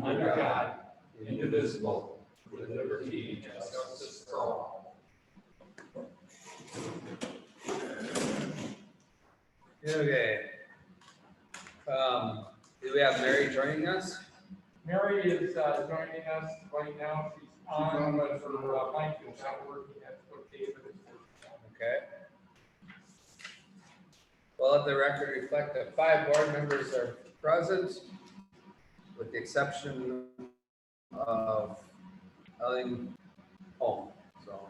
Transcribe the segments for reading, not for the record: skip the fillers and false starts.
under God, indivisible, with liberty and justice for all. Okay. Do we have Mary joining us? Mary is joining us right now. She's on, but her mic is not working. That's what David is working on. Okay. Well, let the record reflect that 5 board members are present, with the exception of Ellen Holm. So,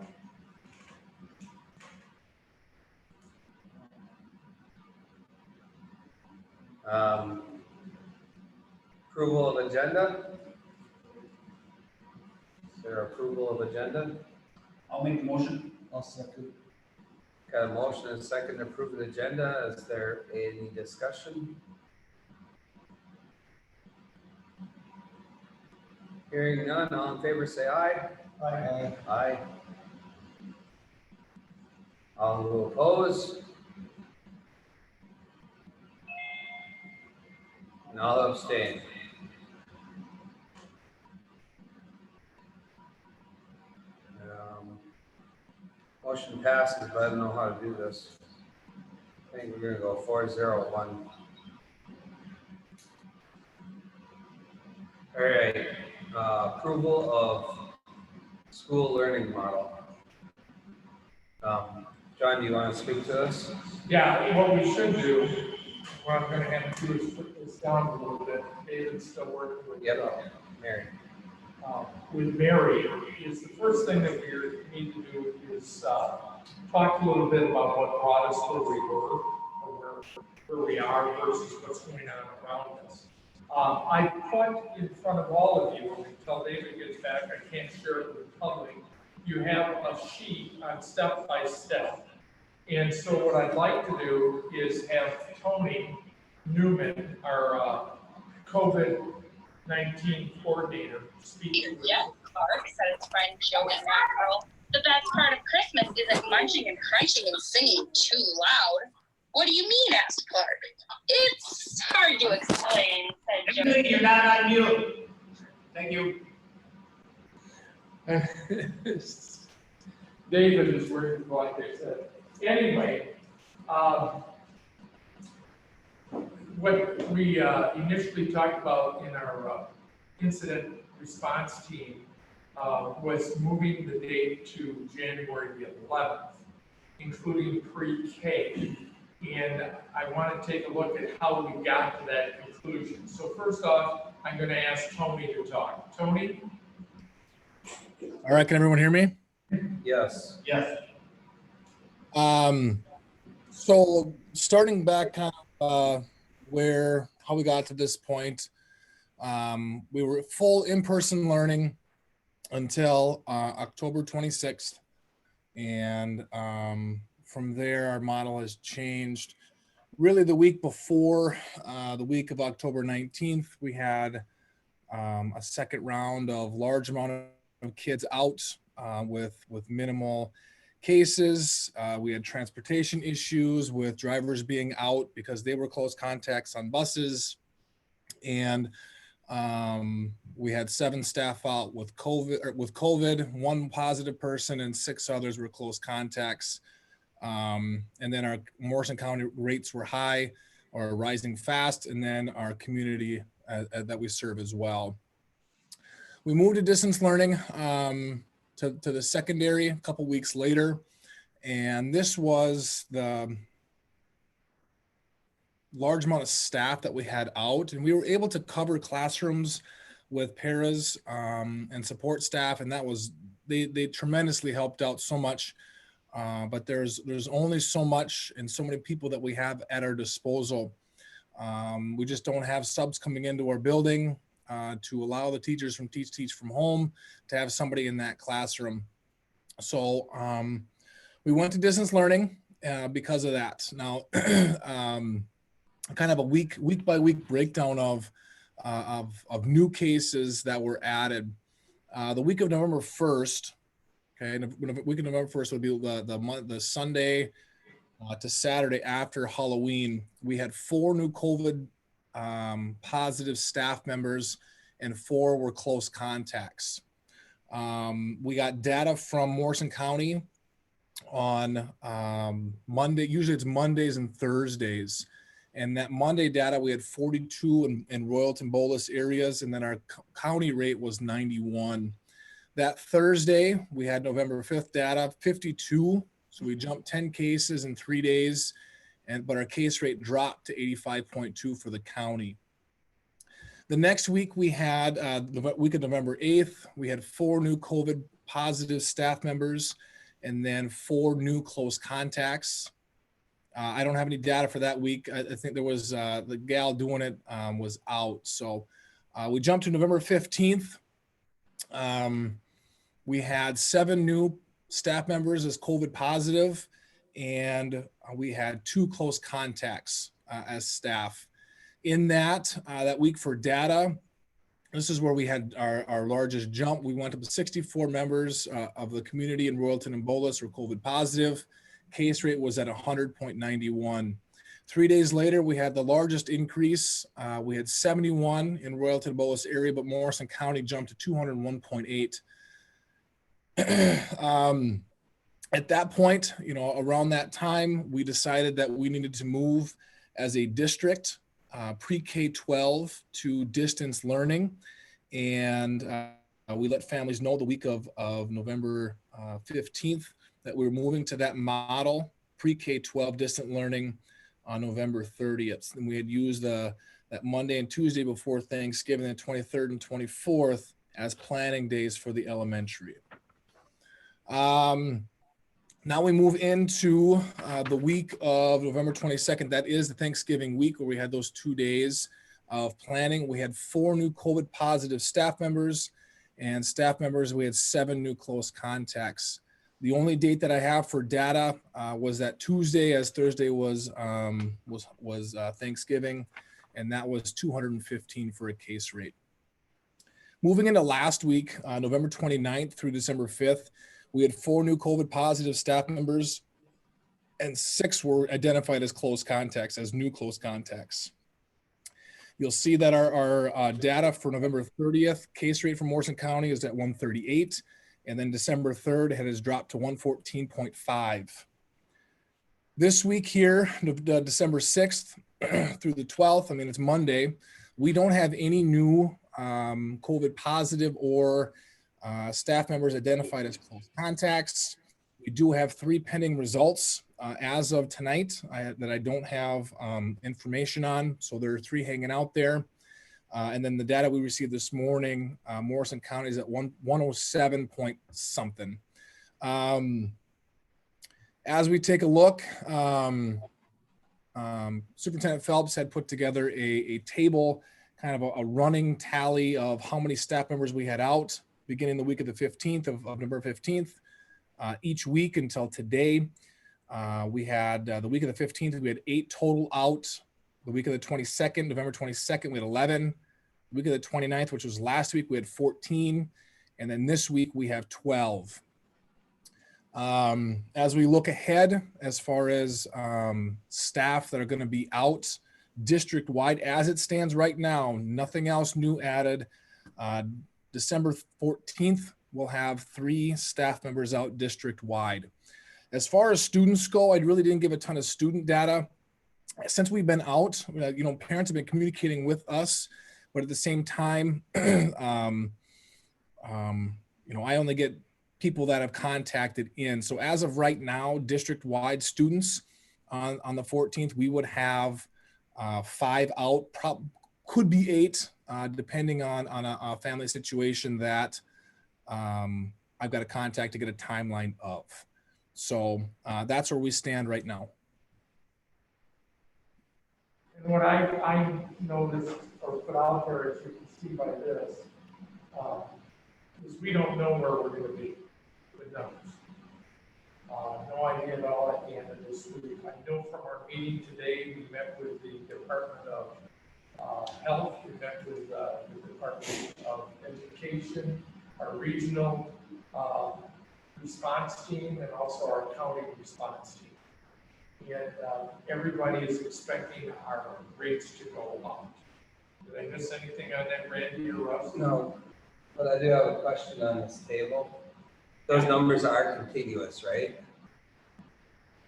approval of agenda. Is there approval of agenda? I'll make the motion. I'll second. Got a motion and a second to approve the agenda. Is there any discussion? Hearing none, all in favor say aye. Aye. Aye. All who oppose? And all abstain. Motion passes, but I don't know how to do this. I think we're gonna go 4-0-1. All right, approval of school learning model. John, do you want to speak to us? Yeah, what we should do, what I'm gonna have to do is put this down a little bit. David's still working with Mary. with Mary, is the first thing that we need to do is talk a little bit about what brought us where we were, or where we are versus what's going on around us. I put in front of all of you, until David gets back, I can't share it with the public, you have a sheet on step by step. And so what I'd like to do is have Tony Newman, our COVID-19 coordinator, speaking. Yes, Clark, said his friend Joey Mackerel. The best part of Christmas isn't munching and crunching and singing too loud. What do you mean? Asked Clark. It's hard to explain, said Joey. You're not on mute. Thank you. David is working, like I said. Anyway, what we initially talked about in our incident response team was moving the date to January the 11th, including pre-K. And I want to take a look at how we got to that conclusion. So first off, I'm going to ask Tony to talk. Tony? All right, can everyone hear me? Yes. Yes. So starting back kind of how we got to this point, we were full in-person learning until October 26th. And from there, our model has changed. Really the week before, the week of October 19th, we had a second round of large amount of kids out with minimal cases. We had transportation issues with drivers being out because they were close contacts on buses. And we had 7 staff out with COVID, 1 positive person and 6 others were close contacts. And then our Morrison County rates were high or rising fast. And then our community that we serve as well. We moved to distance learning to the secondary a couple weeks later. And this was the large amount of staff that we had out, and we were able to cover classrooms with paras and support staff, and that was they tremendously helped out so much. But there's only so much and so many people that we have at our disposal. We just don't have subs coming into our building to allow the teachers from teach from home to have somebody in that classroom. So we went to distance learning because of that. Now, kind of a week by week breakdown of new cases that were added. The week of November 1st, okay, the week of November 1st would be the Sunday to Saturday after Halloween. We had 4 new COVID positive staff members and 4 were close contacts. We got data from Morrison County on Monday. Usually it's Mondays and Thursdays. And that Monday data, we had 42 in Royalton Bolus areas, and then our county rate was 91. That Thursday, we had November 5th data, 52. So we jumped 10 cases in 3 days, but our case rate dropped to 85.2 for the county. The next week we had, the week of November 8th, we had 4 new COVID positive staff members and then 4 new close contacts. I don't have any data for that week. I think there was, the gal doing it was out. So we jumped to November 15th. We had 7 new staff members as COVID positive, and we had 2 close contacts as staff. In that week for data, this is where we had our largest jump. We went up to 64 members of the community in Royalton and Bolus were COVID positive. Case rate was at 100.91. 3 days later, we had the largest increase. We had 71 in Royalton and Bolus area, but Morrison County jumped to 201.8. At that point, around that time, we decided that we needed to move as a district pre-K-12 to distance learning. And we let families know the week of November 15th that we were moving to that model, pre-K-12 distant learning on November 30th. And we had used that Monday and Tuesday before Thanksgiving, the 23rd and 24th, as planning days for the elementary. Now we move into the week of November 22nd. That is the Thanksgiving week where we had those 2 days of planning. We had 4 new COVID positive staff members, and staff members, we had 7 new close contacts. The only date that I have for data was that Tuesday, as Thursday was Thanksgiving, and that was 215 for a case rate. Moving into last week, November 29th through December 5th, we had 4 new COVID positive staff members, and 6 were identified as close contacts, as new close contacts. You'll see that our data for November 30th, case rate for Morrison County is at 138, and then December 3rd has dropped to 114.5. This week here, December 6th through the 12th, it's Monday, we don't have any new COVID positive or staff members identified as close contacts. We do have 3 pending results as of tonight that I don't have information on. So there are 3 hanging out there. And then the data we received this morning, Morrison County is at 107 point something. As we take a look, Superintendent Phelps had put together a table, kind of a running tally of how many staff members we had out beginning the week of the 15th of November 15th, each week until today. We had the week of the 15th, we had 8 total out. The week of the 22nd, November 22nd, we had 11. The week of the 29th, which was last week, we had 14. And then this week we have 12. As we look ahead, as far as staff that are going to be out district-wide, as it stands right now, nothing else new added. December 14th, we'll have 3 staff members out district-wide. As far as students go, I really didn't give a ton of student data. Since we've been out, parents have been communicating with us, but at the same time, I only get people that have contacted in. So as of right now, district-wide students on the 14th, we would have 5 out, could be 8, depending on a family situation that I've got to contact to get a timeline of. So that's where we stand right now. And what I noticed or put out there, as you can see by this, is we don't know where we're going to be with numbers. No idea at all at the end of this week. I know from our meeting today, we met with the Department of Health, we met with the Department of Education, our regional response team, and also our county response team. And everybody is expecting our rates to go up. I miss anything on that, Randy or Russ? No, but I do have a question on this table. Those numbers are contiguous, right?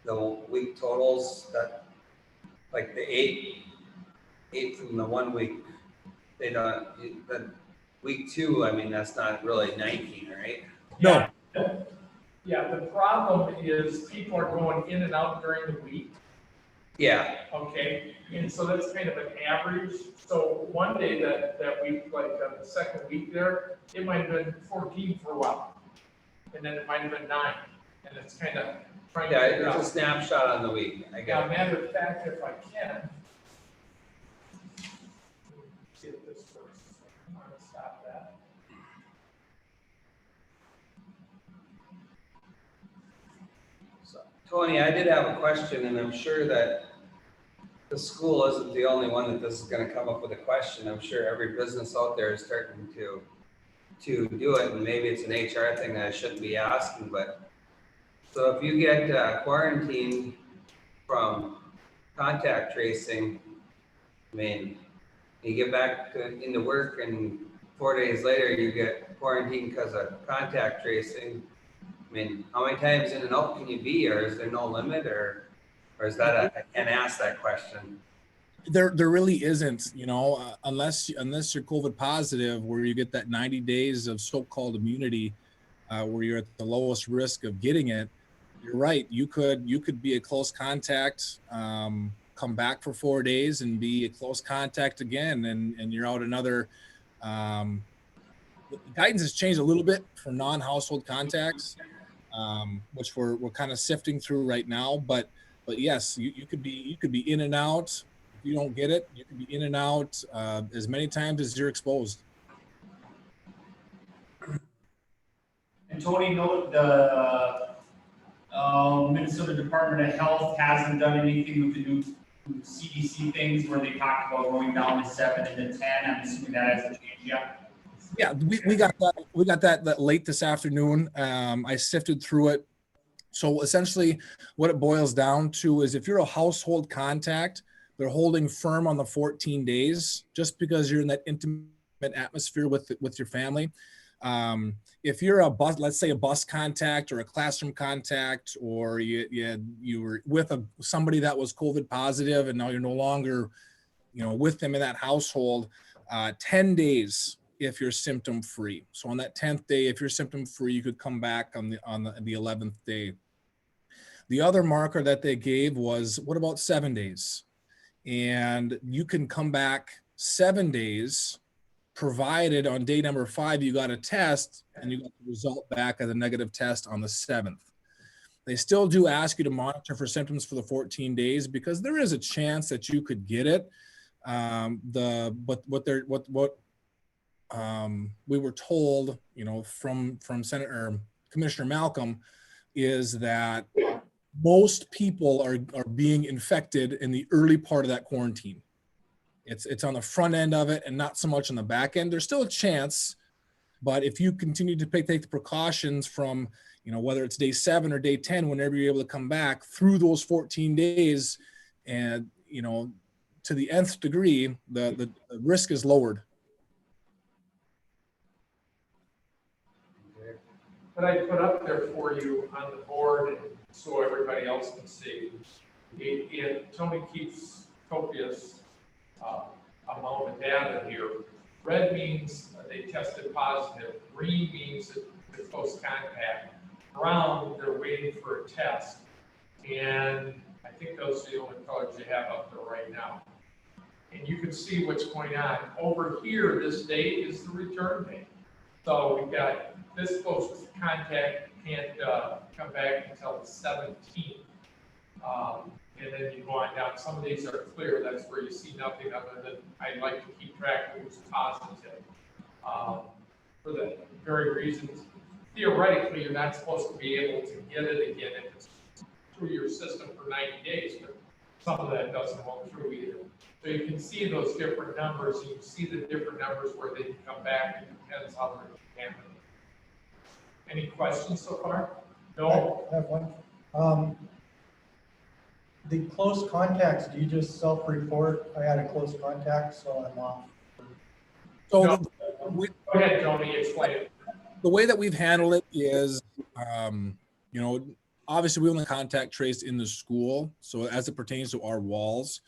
The week totals that, like the eight from the 1 week, they don't, the week 2, I mean, that's not really 19, right? No. Yeah, the problem is people are going in and out during the week, Yeah, okay? And so that's kind of an average. So one day that week, like the second week there, it might have been 14 for a while. And then it might have been 9. And it's kind of trying to figure it's a out. snapshot on the week, I Now, got it. matter of fact, if I can. Get this first. I'm gonna stop that. So, Tony, I did have a question, and I'm sure that the school isn't the only one that this is gonna come up with a question. I'm sure every business out there is starting to do it, and maybe it's an HR thing that I shouldn't be asking, but so if you get quarantined from contact tracing, I mean, you get back into work and 4 days later you get quarantined because of contact tracing. I mean, how many times in and out can you be, or is there no limit, or is that I can't ask that question? There really isn't, unless you're COVID positive, where you get that 90 days of so-called immunity, where you're at the lowest risk of getting it. You're right. You could be a close contact, come back for 4 days and be a close contact again, and you're out another. The guidance has changed a little bit for non-household contacts, which we're kind of sifting through right now. But yes, you could be in and out. If you don't get it, you can be in and out as many times as you're exposed. And Tony, note the Minnesota Department of Health hasn't done anything with the new CDC things where they talked about going down to 7 and to 10. I'm assuming that hasn't changed yet. Yeah, we got that. We got that late this afternoon. I sifted through it. So essentially, what it boils down to is if you're a household contact, they're holding firm on the 14 days just because you're in that intimate atmosphere with your family. If you're let's say a bus contact or a classroom contact, or you were with somebody that was COVID positive and now you're no longer, with them in that household, 10 days if you're symptom free. So on that 10th day, if you're symptom free, you could come back on the 11th day. The other marker that they gave was, what about 7 days? And you can come back 7 days, provided on day number 5 you got a test and you got the result back as a negative test on the 7th. They still do ask you to monitor for symptoms for the 14 days because there is a chance that you could get it. We were told, from Senator Commissioner Malcolm, is that most people are being infected in the early part of that quarantine. It's on the front end of it and not so much on the back end. There's still a chance, but if you continue to take the precautions from, whether it's day 7 or day 10, whenever you're able to come back through those 14 days, and to the nth degree, the risk is lowered. What I put up there for you on the board, and so everybody else can see, Tony keeps copious amount of data here. Red means they tested positive. Green means that they're close contact. Brown, they're waiting for a test. And I think those are the only colors you have up there right now. And you can see what's going on. Over here, this date is the return date. So we've got this close contact can't come back until the 17th. And then you go on down. Some of these are clear. That's where you see nothing other than I like to keep track of who's positive. For the very reasons, theoretically, you're not supposed to be able to get it again if it's through your system for 90 days, but some of that doesn't hold true either. So you can see those different numbers. You can see the different numbers where they can come back. It depends how they're handling. Any questions so far? No? I have one. The close contacts, do you just self-report? I had a close contact, so I'm off for So No. we, Go ahead, Tony, explain it. the way that we've handled it is, you know, obviously we only contact trace in the school. So as it pertains to our walls,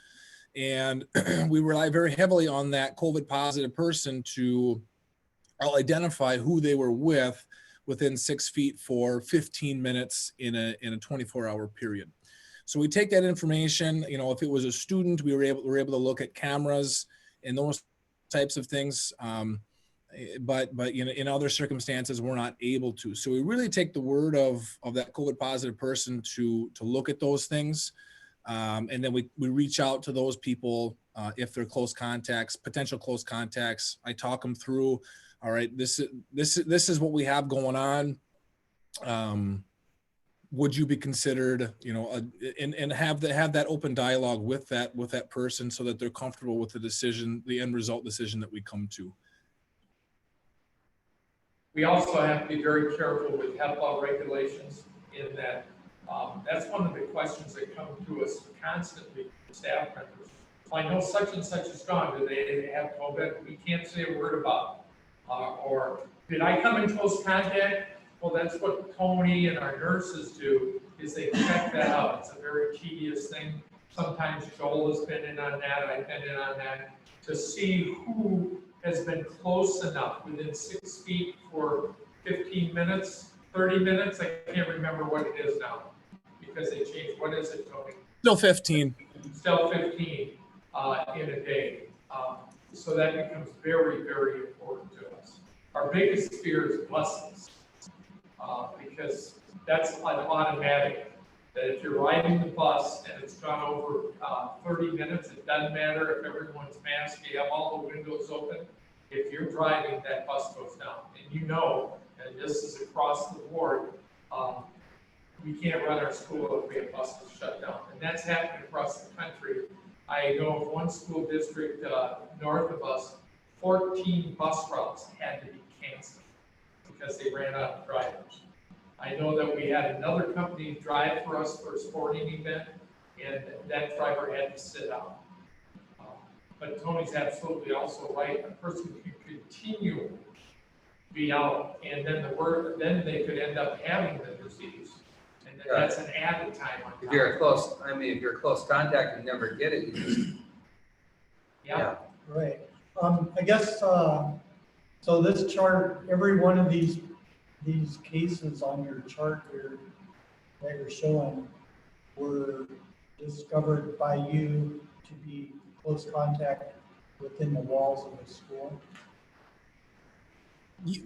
and we rely very heavily on that COVID positive person to identify who they were with within 6 feet for 15 minutes in a 24-hour period. So we take that information, you know, if it was a student, we were able to look at cameras and those types of things. But you know, in other circumstances, we're not able to. So we really take the word of that COVID positive person to look at those things. And then we reach out to those people if they're close contacts, potential close contacts. I talk them through. All right, this is what we have going on. Would you be considered, you know, and have that open dialogue with that person so that they're comfortable with the decision, the end result decision that we come to. We also have to be very careful with HEPA regulations in that that's one of the questions that come to us constantly from staff members. I know such and such is gone. Do they have COVID? We can't say a word about it. Or did I come in close contact? Well, that's what Tony and our nurses do, is they check that out. It's a very tedious thing. Sometimes Joel has been in on that, I've been in on that, to see who has been close enough within 6 feet for 15 minutes, 30 minutes. I can't remember what it is now because they changed. What is it, Tony? Still 15. Still 15 in a day. So that becomes very, very important to us. Our biggest fear is buses because that's an automatic. That if you're riding the bus and it's gone over 30 minutes, it doesn't matter if everyone's masked, you have all the windows open. If you're driving, that bus goes down. And you know, and this is across the board, we can't run our school if we have buses shut down. And that's happening across the country. I know of one school district north of us, 14 bus routes had to be canceled because they ran out of drivers. I know that we had another company drive for us for a sporting event, and that driver had to sit out. But Tony's absolutely also right. A person can continue to be out, and then they could end up having the disease, and then that's an added time on top. If you're if you're close contact and never get it, you just, Yeah. Right. I guess, so this chart, every one of these cases on your chart here that you're showing were discovered by you to be close contact within the walls of the school?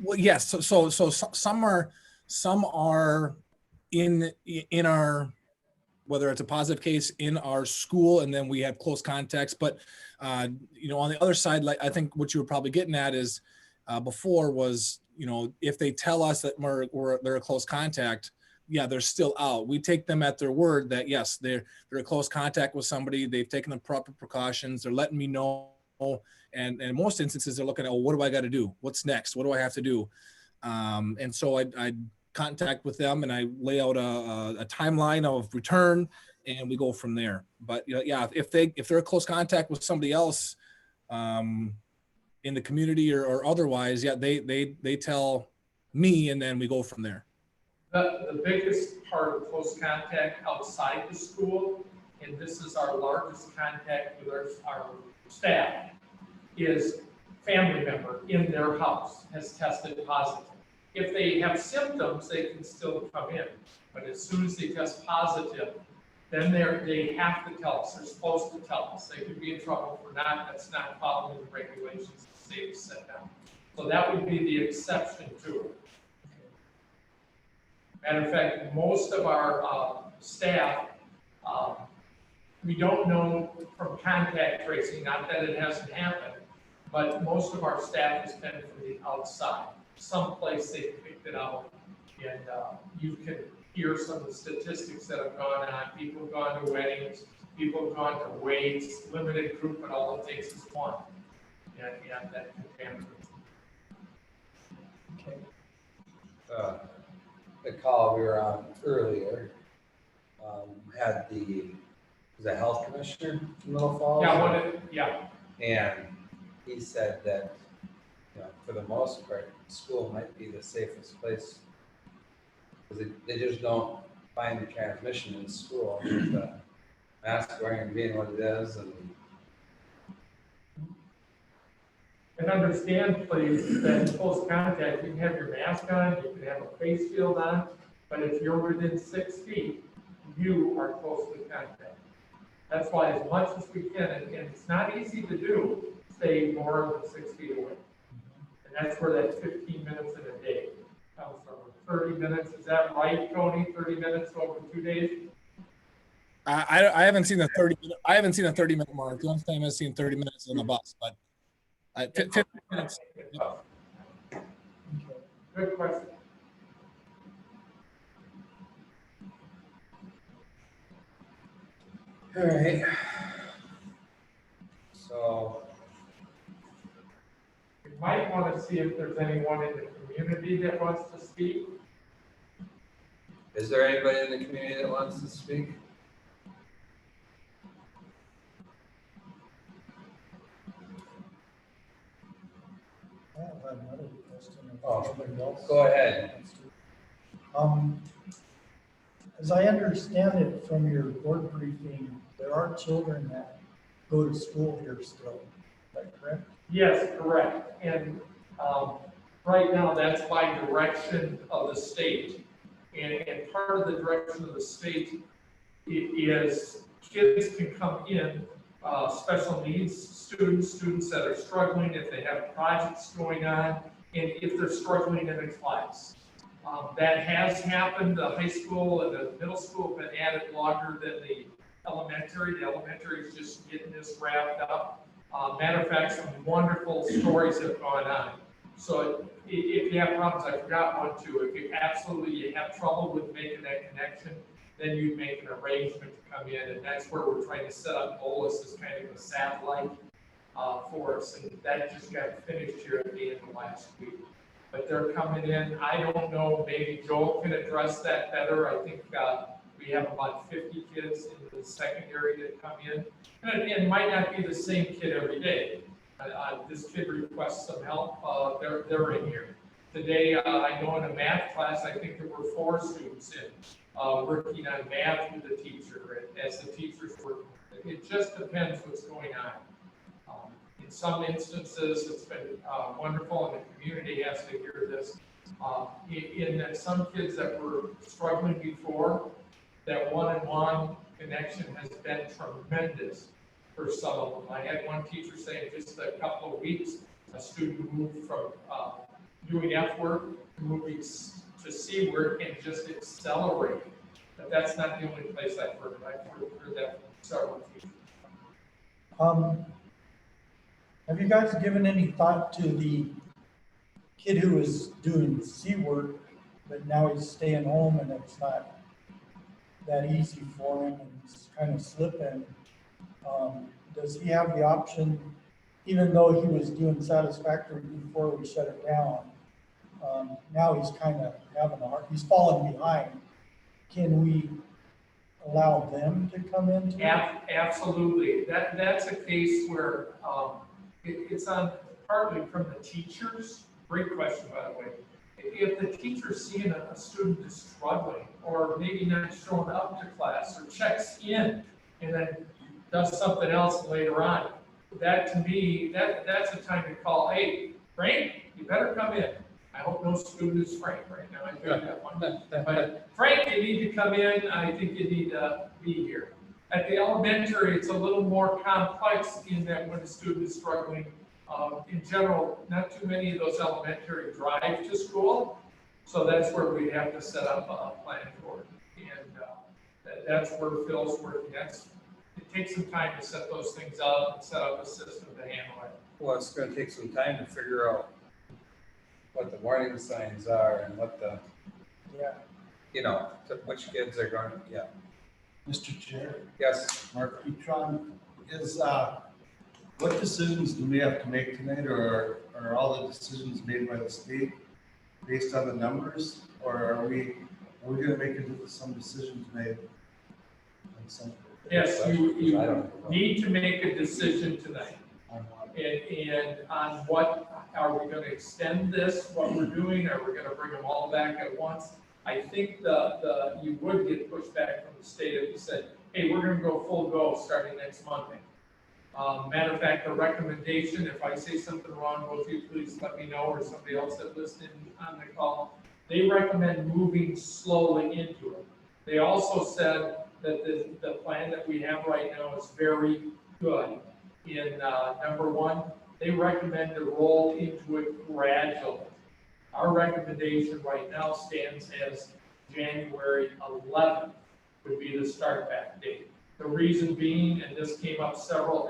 Well, yes. So some are in our, whether it's a positive case in our school, and then we have close contacts. But you know, on the other side, like I think what you were probably getting at is before was, you know, if they tell us that they're a close contact, yeah, they're still out. We take them at their word that yes, they're a close contact with somebody. They've taken the proper precautions. They're letting me know. And in most instances, they're looking at, oh, what do I got to do? What's next? What do I have to do? And so I contact with them and I lay out a timeline of return, and we go from there. But yeah, if they're a close contact with somebody else in the community or otherwise, yeah, they tell me, and then we go from there. The biggest part of close contact outside the school, and this is our largest contact with our staff, is family member in their house has tested positive. If they have symptoms, they can still come in. But as soon as they test positive, then they have to tell us. They're supposed to tell us. They could be in trouble for that's not following the regulations the state has set down. So that would be the exception to it. Matter of fact, most of our staff, we don't know from contact tracing, not that it hasn't happened, but most of our staff has been from the outside. Someplace they picked it out, and you can hear some of the statistics that have gone on. People have gone to weddings, people have gone to wakes, limited group, but all it takes is one. And that contaminates. Okay. the call we were on earlier, had the health commissioner in Little Falls. Yeah, And he said that you know, for the most part, school might be the safest place. Because they just don't find the transmission in school, with the mask wearing being what it is, and And understand, please, that in close contact, you can have your mask on, you can have a face shield on, but if you're within 6 feet, you are close to contact. That's why as much as we can, and it's not easy to do, stay more than 6 feet away. And that's where that 15 minutes in a day comes from. 30 minutes, is that right, Tony? 30 minutes over 2 days? I haven't seen the 30-minute mark. The only time I've seen 30 minutes is on the bus, but 15 minutes. Good question. all right. So, You might want to see if there's anyone in the community that wants to speak. is there anybody in the community that wants to speak? I have another question. if Oh, anybody else- Go ahead. As I understand it from your board briefing, there are children that go to school here still, is that correct? Yes, correct. And right now, that's by direction of the state. And part of the direction of the state is kids can come in, special needs students, students that are struggling, if they have projects going on, and if they're struggling in a class. That has happened. The high school and the middle school have been at it longer than the elementary. The elementary is just getting this wrapped up. Matter of fact, some wonderful stories have gone on. So if you have problems, I forgot one too. If you have trouble with making that connection, then you make an arrangement to come in, and that's where we're trying to set up Bolus as kind of a satellite for us, and that just got finished here at the end of last week. But they're coming in. I don't know, maybe Joel can address that better. I think we have about 50 kids in the secondary that come in. And it might not be the same kid every day. This kid requests some help, they're in here. Today, I know in a math class, I think there were 4 students in, working on math with the teacher, as the teachers work. It just depends what's going on. In some instances, it's been wonderful, and the community has to hear this. In that some kids that were struggling before, that one-on-one connection has been tremendous for some of them. I had one teacher saying just a couple of weeks, a student moved from doing F work to moving to C work and just accelerated. But that's not the only place I've heard it. I've heard that from several teachers. Have you guys given any thought to the kid who is doing C work, but now he's staying home and it's not that easy for him and he's kind of slipping? Does he have the option, even though he was doing satisfactory before we shut it down? Now he's kind of he's falling behind. Can we allow them to come in? Absolutely. That's a case where it's on partly from the teachers. Great question, by the way. If the teacher's seeing a student is struggling or maybe not showing up to class or checks in and then does something else later on, that to me, that's a time to call, hey, Frank, you better come in. I hope no student is Frank right now. I got that one. But Frank, you need to come in. I think you need to be here. At the elementary, it's a little more complex in that when a student is struggling, in general, not too many of those elementary drive to school. So that's where we have to set up a plan for it. And that's where Phil's working. It takes some time to set those things up and set up a system to handle it. Well, it's gonna take some time to figure out what the warning signs are and what the, which kids are going, Mr. Chair, Yes, Mark Petron, what decisions do we have to make tonight, or are all the decisions made by the state based on the numbers, or are we gonna make some decisions made on some? Yes, you I don't know. need to make a decision tonight. On what? and on what, are we gonna extend this, what we're doing, are we gonna bring them all back at once? I think you would get pushback from the state if you said, hey, we're gonna go full go starting next Monday. Matter of fact, the recommendation, if I say something wrong, will you please let me know, or somebody else that listened on the call, they recommend moving slowly into it. They also said that the plan that we have right now is very good. In number one, they recommend to roll into it gradually. Our recommendation right now stands as January 11th would be the start back date. The reason being, and this came up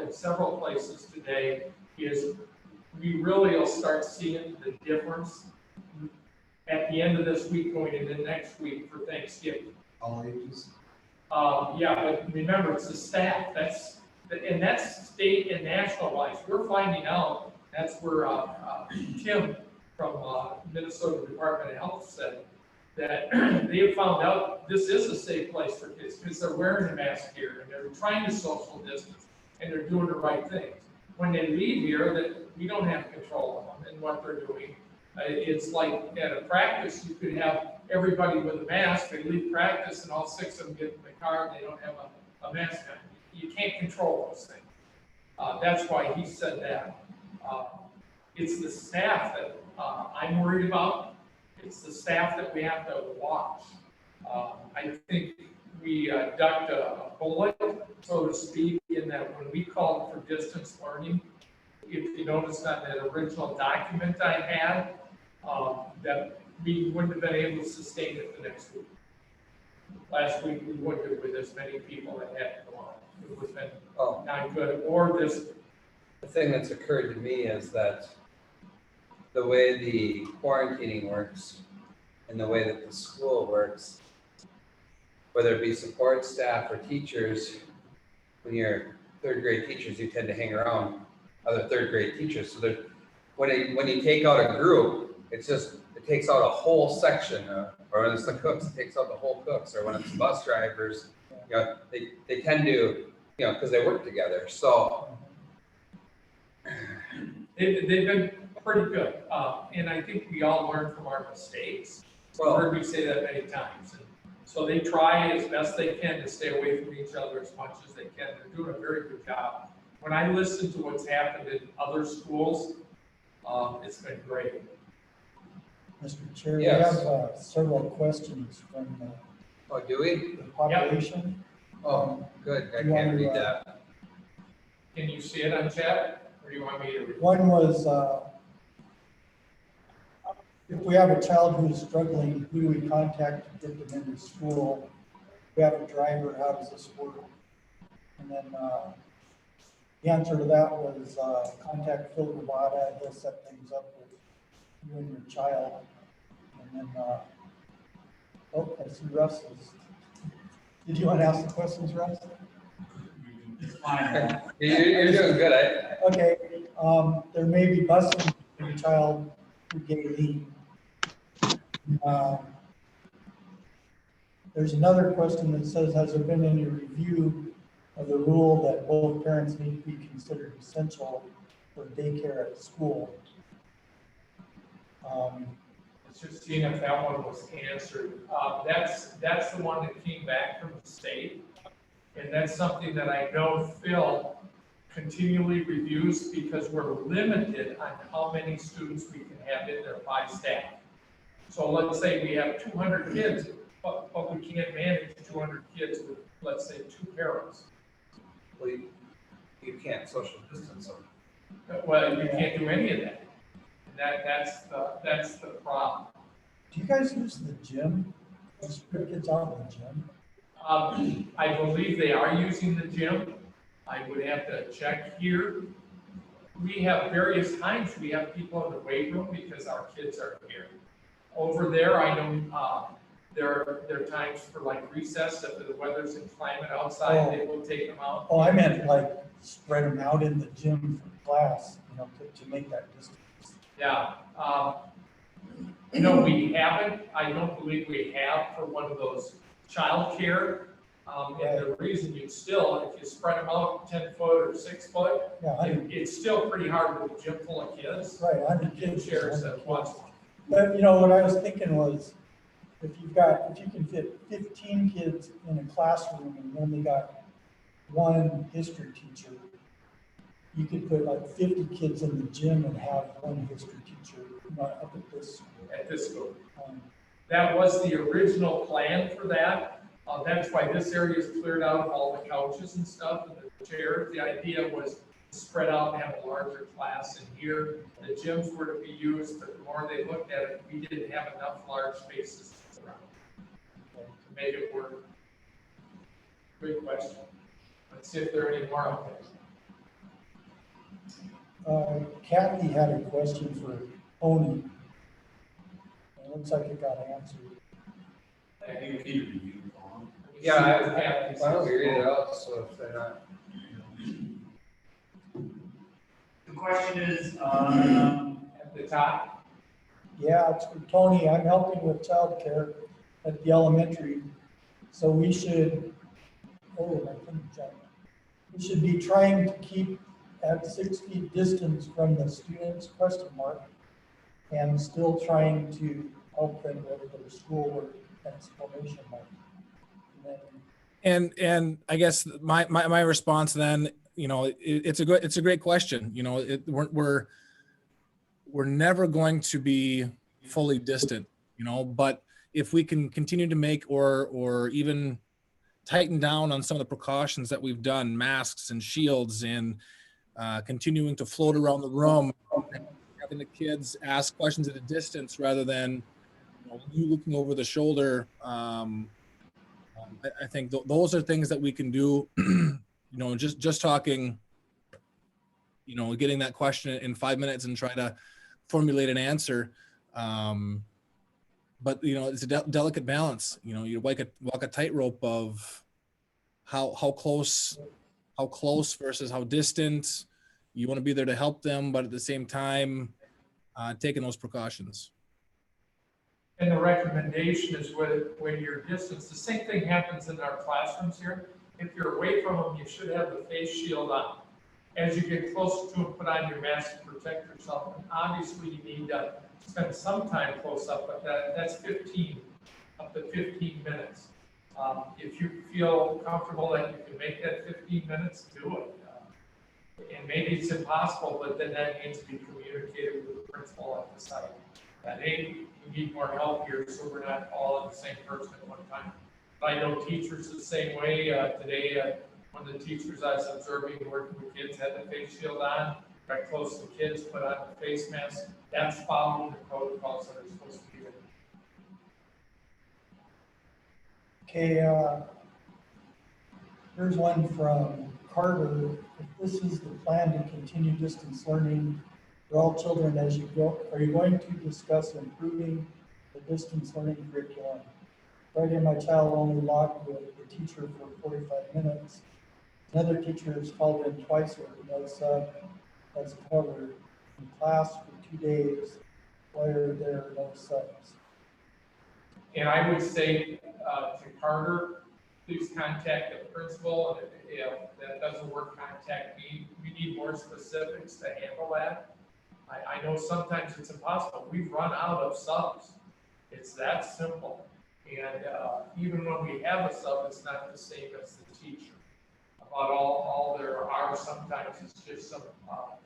in several places today, is we really will start seeing the difference at the end of this week going into next week for Thanksgiving. All ages? Yeah, but remember, it's the staff, and that's state and national wise. We're finding out, that's where Tim from Minnesota Department of Health said that they have found out this is a safe place for kids because they're wearing a mask here and they're trying to social distance and they're doing the right things. When they leave here, that we don't have control of them and what they're doing. It's like at a practice, you could have everybody with a mask, they leave practice and all 6 of them get in the car and they don't have a mask on. You can't control those things. That's why he said that. It's the staff that I'm worried about. It's the staff that we have to watch. I think we ducked a bullet, so to speak, in that when we called for distance learning, if you noticed on that original document I had, that we wouldn't have been able to sustain it the next week. Last week, we wouldn't have with as many people that had to go on. It would have been not good, or this. The thing that's occurred to me is that the way the quarantining works and the way that the school works, whether it be support staff or teachers, when you're third grade teachers, you tend to hang around other third grade teachers. So when you take out a group, it takes out a whole section, or when it's the cooks, it takes out the whole cooks, or when it's bus drivers, they tend to, because they work together. So They've been pretty good, and I think we all learn from our mistakes. You've heard me say that many times. And so they try as best they can to stay away from each other as much as they can. They're doing a very good job. When I listen to what's happened in other schools, it's been great. Mr. Chair, Yes. we have several questions from do we? the population. Oh, good. I You can't wanna, read that. Can you see it on chat, or do you want me to read it? One was, if we have a child who is struggling, who do we contact to get them into school? If we have a driver, how does this work? And then the answer to that was contact Phil Gavada, he'll set things up with you and your child. And then, I see Russ is, did you want to ask the questions, Russ? It's fine. You're doing good. Okay, there may be busing for your child through Gay. There's another question that says, has there been any review of the rule that both parents need to be considered essential for daycare at school? Let's just seeing if that one was answered. That's the one that came back from the state. And that's something that I know Phil continually reviews because we're limited on how many students we can have in there by staff. So let's say we have 200 kids, but we can't manage 200 kids with, let's say, 2 parents. Well, you can't social distance them. Well, you can't do any of that. And that's the problem. Do you guys use the gym? Does your kids out in the gym? I believe they are using the gym. I would have to check here. We have various times, we have people in the weight room because our kids are here. Over there, I know there are times for like recess, if the weather's inclement outside, they will take them out. Oh, I meant like spread them out in the gym for class, to make that distance. Yeah. No, we haven't. I don't believe we have for one of those childcare. And the reason you'd still, if you spread them out 10 foot or 6 foot, Yeah, it's still pretty hard with a gym full of kids. right, 100 Get kids. chairs 100 at once. kids. But, you know, what I was thinking was, if you can fit 15 kids in a classroom and you only got one history teacher, you could put like 50 kids in the gym and have one history teacher, you know, up at this. At this school. Um, That was the original plan for that. That's why this area is cleared out of all the couches and stuff and the chairs. The idea was to spread out and have a larger class in here. The gyms were to be used, but the more they looked at it, we didn't have enough large spaces around to make it work. Good question. Let's see if there are any more out there. Kathy had a question for Tony. It looks like it got answered. I think we need to review on. Yeah, why don't we read it out, so if they're not. The question is, At the top, Yeah, it's for Tony. I'm helping with childcare at the elementary. So we should, we should be trying to keep at 6 feet distance from the students, ? And still trying to help them with their schoolwork, ! And I guess my response then, you know, it's a great question. You know, we're never going to be fully distant, you know, but if we can continue to make or even tighten down on some of the precautions that we've done, masks and shields, and continuing to float around the room, having the kids ask questions at a distance rather than you looking over the shoulder. I think those are things that we can do. You know, just talking, you know, getting that question in 5 minutes and try to formulate an answer. But you know, it's a delicate balance. You know, you walk a tightrope of how close versus how distant. You want to be there to help them, but at the same time, taking those precautions. and the recommendation is when you're distance, the same thing happens in our classrooms here. If you're away from them, you should have the face shield on. As you get closer to them, put on your mask to protect yourself. And obviously, you need to spend some time close up, but that's up to 15 minutes. If you feel comfortable that you can make that 15 minutes, do it. And maybe it's impossible, but then that needs to be communicated with the principal at the site. That, hey, we need more help here, so we're not all at the same person at one time. But I know teachers the same way. Today, one of the teachers I was observing working with kids had the face shield on, got close to kids, put on the face mask. That's following the protocols that are supposed to be there. Okay, here's one from Carter. If this is the plan to continue distance learning for all children as you go, are you going to discuss improving the distance learning curriculum? Friday, my child only logged with the teacher for 45 minutes. Another teacher has called in twice or has covered in class for 2 days. Why are there no subs? And I would say to Carter, please contact the principal. And if that doesn't work, contact me. We need more specifics to handle that. I know sometimes it's impossible. We've run out of subs. It's that simple. And even when we have a sub, it's not the same as the teacher. About all there are sometimes it's just some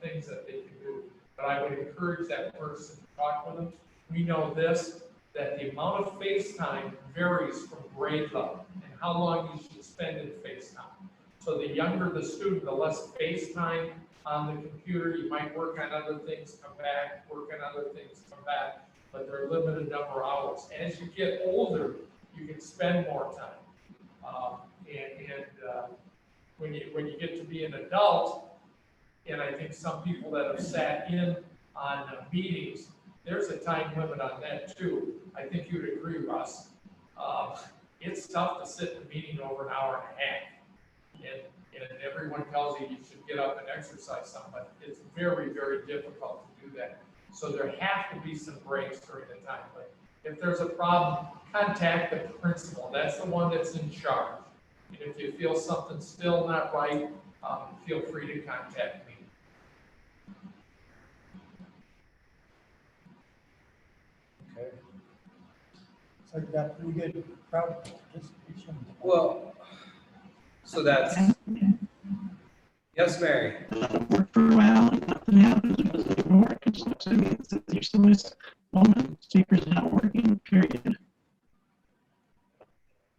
things that they can do. But I would encourage that person to talk with them. We know this, that the amount of face time varies from grade level and how long you should spend in face time. So the younger the student, the less face time on the computer. You might work on other things, come back, work on other things, come back, but they're a limited number of hours. As you get older, you can spend more time. When you get to be an adult, and I think some people that have sat in on meetings, there's a time limit on that too. I think you'd agree, Russ. It's tough to sit in a meeting over an hour and a half. And everyone tells you should get up and exercise some, but it's very, very difficult to do that. So there have to be some breaks during the time. But if there's a problem, contact the principal. That's the one that's in charge. And if you feel something's still not right, feel free to contact me. Okay. So you got pretty good crowd participation. Well, so that's, yes, Mary? Work for a while and nothing happens because it doesn't work. And so that means that there's always moment speakers not working, period.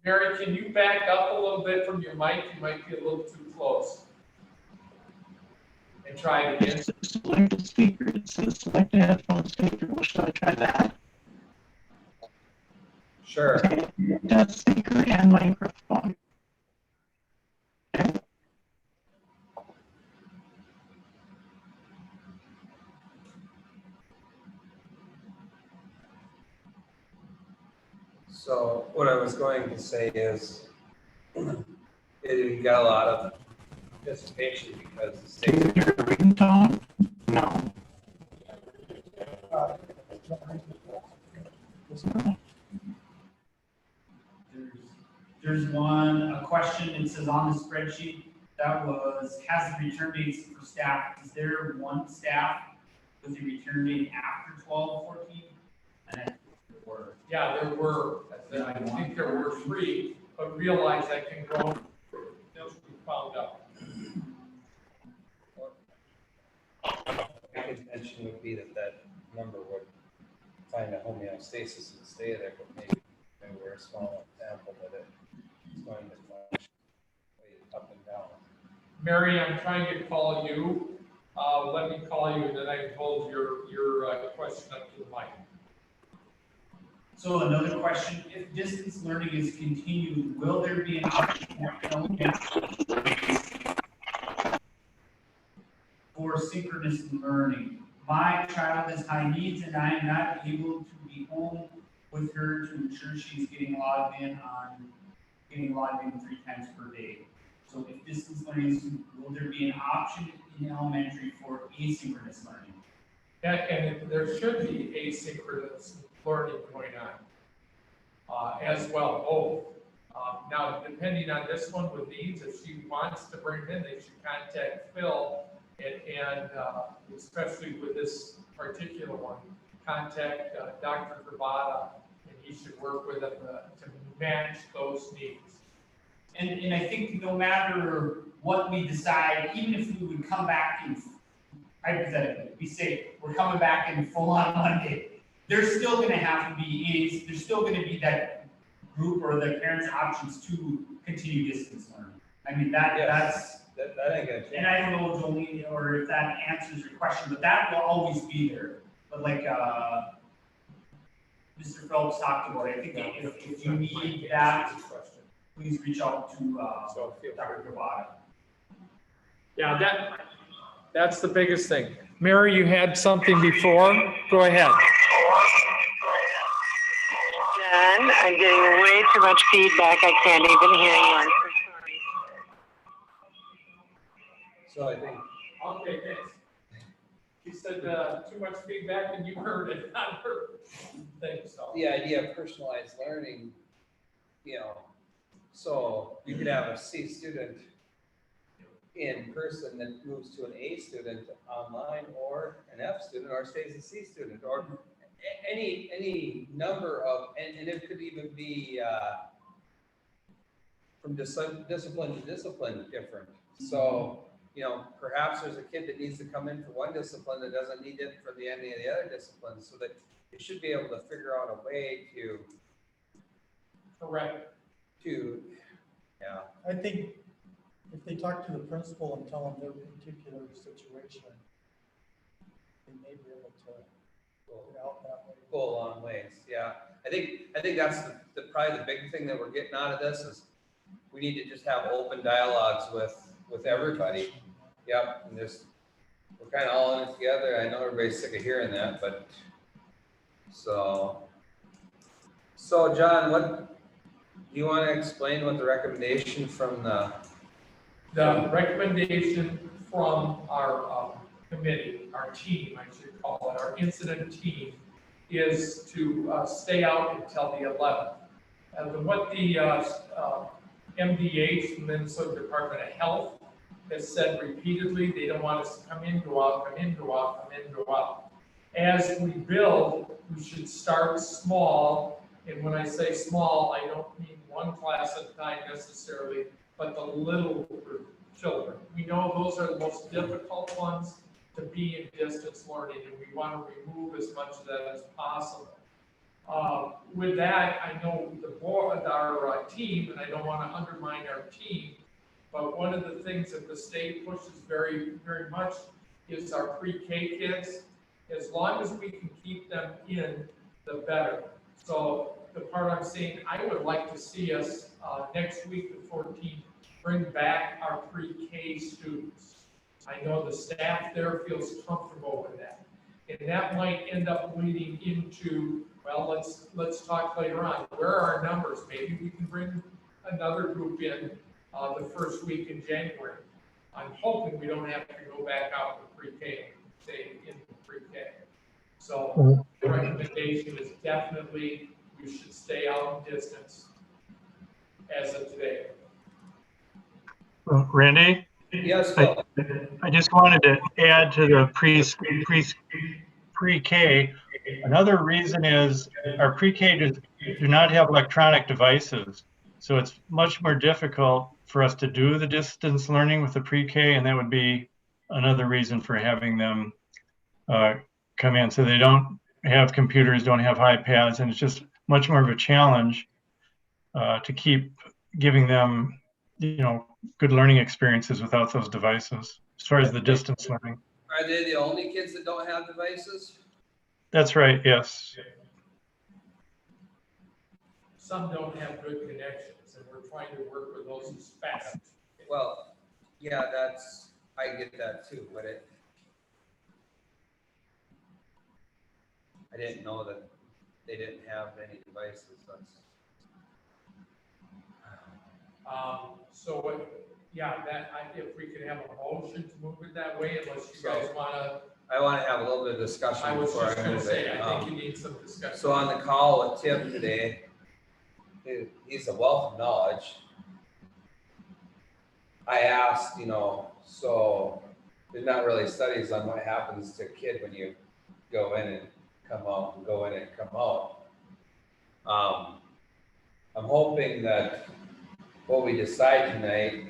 Mary, can you back up a little bit from your mic? You might be a little too close. And try it again. Select a speaker. It says select a headphone speaker. Well, should I try that? Sure. Okay. That's speaker and microphone. Okay. So what I was going to say is, you got a lot of participation because the Do you state. hear a ringtone? No. There's a question, it says on the spreadsheet, that was, has the return dates for staff, is there one staff with the return date after 12/14? And I think there were. Yeah, there were, I think there were 3, but realize that can grow. Those we found out. My intention would be that number would find a homeostasis and stay there, but maybe we're a small example that it's going to fluctuate up and down. Mary, I'm trying to call you. Let me call you, and then I can hold your question up to the mic. So another question, if distance learning is continued, will there be an option for synchronous learning? My child has high needs and I am not able to be home with her to ensure she's getting logged in 3 times per day. So if distance learning is, will there be an option in elementary for asynchronous learning? And there should be asynchronous learning going on as well, both. Now, depending on this one with needs, if she wants to bring them in, they should contact Phil, and especially with this particular one, contact Dr. Gravata, and he should work with them to match those needs. And I think no matter what we decide, even if we would come back in, hypothetically, we say we're coming back in full on Monday, there's still gonna have to be there's still gonna be that group or the parents' options to continue distance learning. I mean, Yes. That ain't gonna change. and I don't know, Jolene, or if that answers your question, but that will always be there. But like, Mr. Phelps talked about, I think if you need that, please reach out to, Dr. Gravata. Yeah, that's the biggest thing. Mary, you had something before? Go ahead. John, I'm getting way too much feedback. I can't even hear you. I'm so sorry. So I think, Okay, thanks. He said too much feedback and you heard it, not heard. Thanks, so. the idea of personalized learning, so you could have a C student in person that moves to an A student online, or an F student, or stays a C student, or any number of, and it could even be from discipline to discipline different. So, perhaps there's a kid that needs to come in for one discipline that doesn't need it for any of the other disciplines, so that you should be able to figure out a way to. Correct. I think if they talk to the principal and tell them their particular situation, they may be able to get out that way. Go a long ways, yeah. I think that's probably the big thing that we're getting out of this is we need to just have open dialogues with everybody. Yep, and we're kind of all in it together. I know everybody's sick of hearing that, but so John, do you want to explain what the recommendation from the recommendation from our committee, our team, I should call it, our incident team, is to stay out until the 11th. And what the MDH, the Minnesota Department of Health, has said repeatedly, they don't want us to come in, go out, come in, go out, come in, go out. As we build, we should start small, and when I say small, I don't mean one class at a time necessarily, but the little children. We know those are the most difficult ones to be in distance learning, and we want to remove as much of that as possible. With that, I know the board, our team, and I don't want to undermine our team, but one of the things that the state pushes very, very much is our pre-K kids. As long as we can keep them in, the better. So the part I'm saying, I would like to see us next week, the 14th, bring back our pre-K students. I know the staff there feels comfortable with that. And that might end up leading into, well, let's talk later on. Where are our numbers? Maybe we can bring another group in the first week in January. I'm hoping we don't have to go back out to pre-K, say in pre-K. So the recommendation is definitely we should stay out in distance as of today. Randy? Yes, Phil. I just wanted to add to the pre-K. Another reason is our pre-K do not have electronic devices. So it's much more difficult for us to do the distance learning with the pre-K, and that would be another reason for having them come in. So they don't have computers, don't have iPads, and it's just much more of a challenge to keep giving them, good learning experiences without those devices, as far as the distance learning. Are they the only kids that don't have devices? That's right, yes. Some don't have good connections, and we're trying to work with those as fast. Well, yeah, I get that too, but I didn't know that they didn't have any devices. If we could have a motion to move it that way, unless you guys wanna. I want to have a little bit of discussion I was before just I gonna move say, it. I think you need some discussion. So on the call with Tim today, he's a wealth of knowledge. I asked, so there's not really studies on what happens to a kid when you go in and come out and go in and come out. I'm hoping that what we decide tonight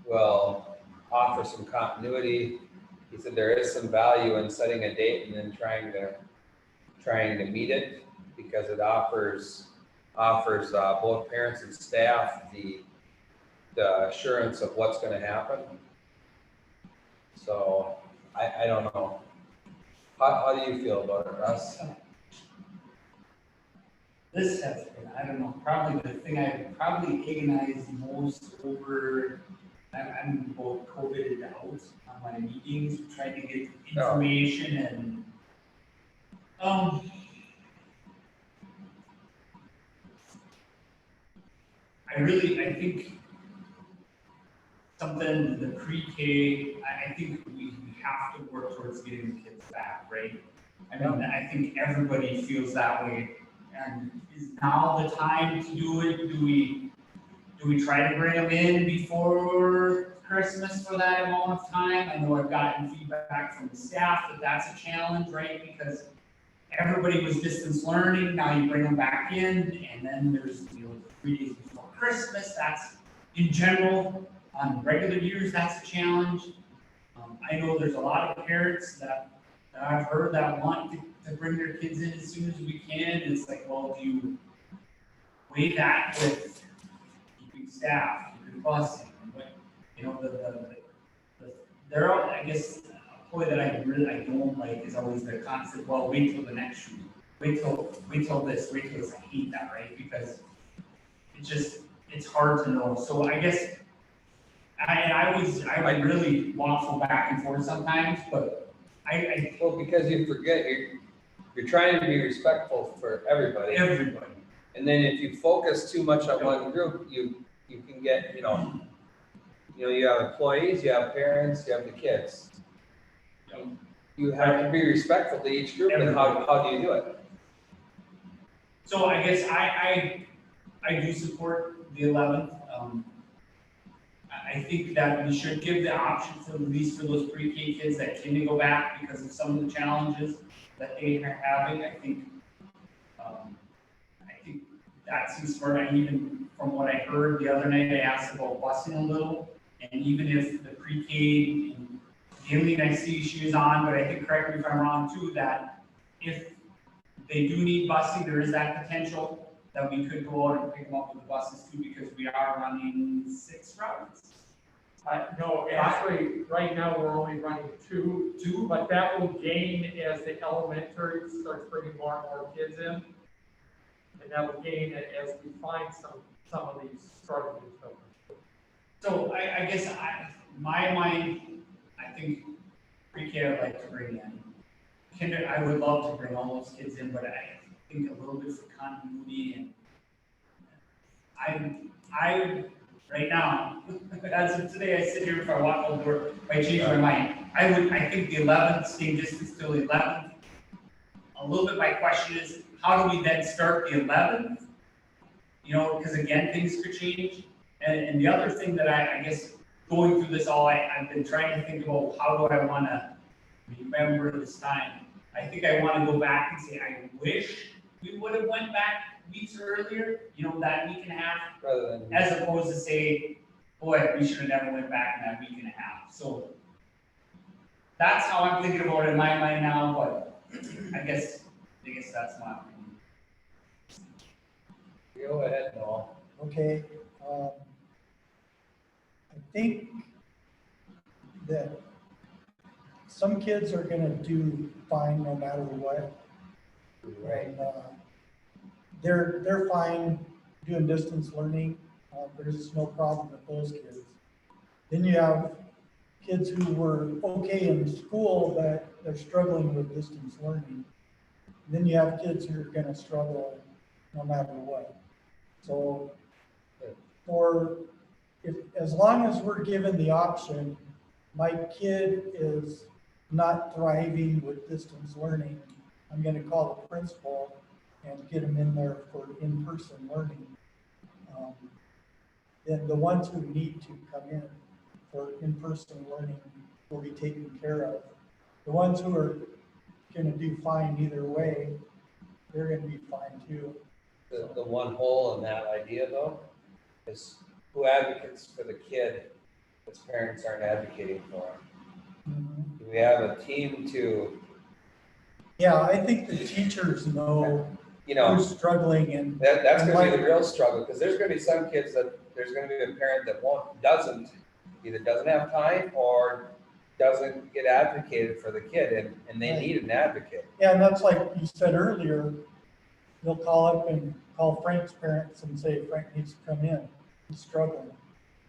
will offer some continuity. He said there is some value in setting a date and then trying to meet it, because it offers both parents and staff the assurance of what's going to happen. So I don't know. How do you feel about it, Russ? This has been, I don't know, probably the thing I've probably agonized most over. I'm both COVIDed out on my meetings, trying to get information and I think something, the pre-K, I think we have to work towards getting the kids back, right? I mean, I think everybody feels that way. And is now the time to do it? Do we try to bring them in before Christmas for that amount of time? I know I've gotten feedback from the staff that that's a challenge, right? Because everybody was distance learning, now you bring them back in, and then there's 3 days before Christmas. That's, in general, on regular years, that's a challenge. I know there's a lot of parents that I've heard that want to bring their kids in as soon as we can. It's like, well, do you weigh that with keeping staff, keeping busing, there are, I guess, a ploy that I don't like is always the constant, well, wait till the next shoot, wait till this, wait till this. I hate that, right? Because it's hard to know. So I guess I would really waffle back and forth sometimes, but Well, because you forget, you're trying to be respectful for everybody. And then if you focus too much on one group, you can get, you have employees, you have parents, you have the kids. You have to be respectful to each group, and how do you do it? So I guess I do support the 11th. I think that we should give the option for, at least for those pre-K kids that can go back because of some of the challenges that they are having. I think that seems smart. And even from what I heard the other night, I asked about busing a little. And even if the pre-K, Gillian, I see shoes on, but I think, correct me if I'm wrong too, that if they do need busing, there is that potential that we could go out and pick them up with the buses too, because we are running 6 routes. No, actually, right now, we're only running two, but that will gain as the elementary starts bringing more and more kids in. And that will gain as we find some of these struggling children. So I guess my mind, I think pre-K I'd like to bring in. Kinder, I would love to bring all those kids in, but I think a little bit for continuity and I right now, as of today, I sit here, if I walk over, if I change my mind, I think the 11th, staying distance till the 11th. A little bit my question is, how do we then start the 11th? You know, because again, things could change. And the other thing that I guess going through this all, I've been trying to think about how do I want to remember this time. I think I want to go back and say, I wish we would have went back weeks earlier, you know, that week and a half, Rather than, as opposed to say, boy, we should have never went back in that week and a half. So that's how I'm thinking about it in my mind now, but I guess that's my opinion. go ahead, Noel. Okay, I think that some kids are gonna do fine no matter what. Right. And, they're fine doing distance learning. There's no problem with those kids. Then you have kids who were okay in school, but they're struggling with distance learning. Then you have kids who are gonna struggle no matter what. So as long as we're given the option, my kid is not thriving with distance learning, I'm gonna call the principal and get them in there for in-person learning. Then the ones who need to come in for in-person learning will be taken care of. The ones who are gonna do fine either way, they're gonna be fine too. The one hole in that idea though, is who advocates for the kid as parents aren't advocating for him? Do we have a team to, Yeah, I think the teachers know you know, who's struggling and. that's and gonna be like- the real struggle, because there's gonna be some kids that, there's gonna be a parent that either doesn't have time or doesn't get advocated for the kid, and they need an advocate. Yeah, and that's like you said earlier, they'll call up and call Frank's parents and say, Frank needs to come in, he's struggling.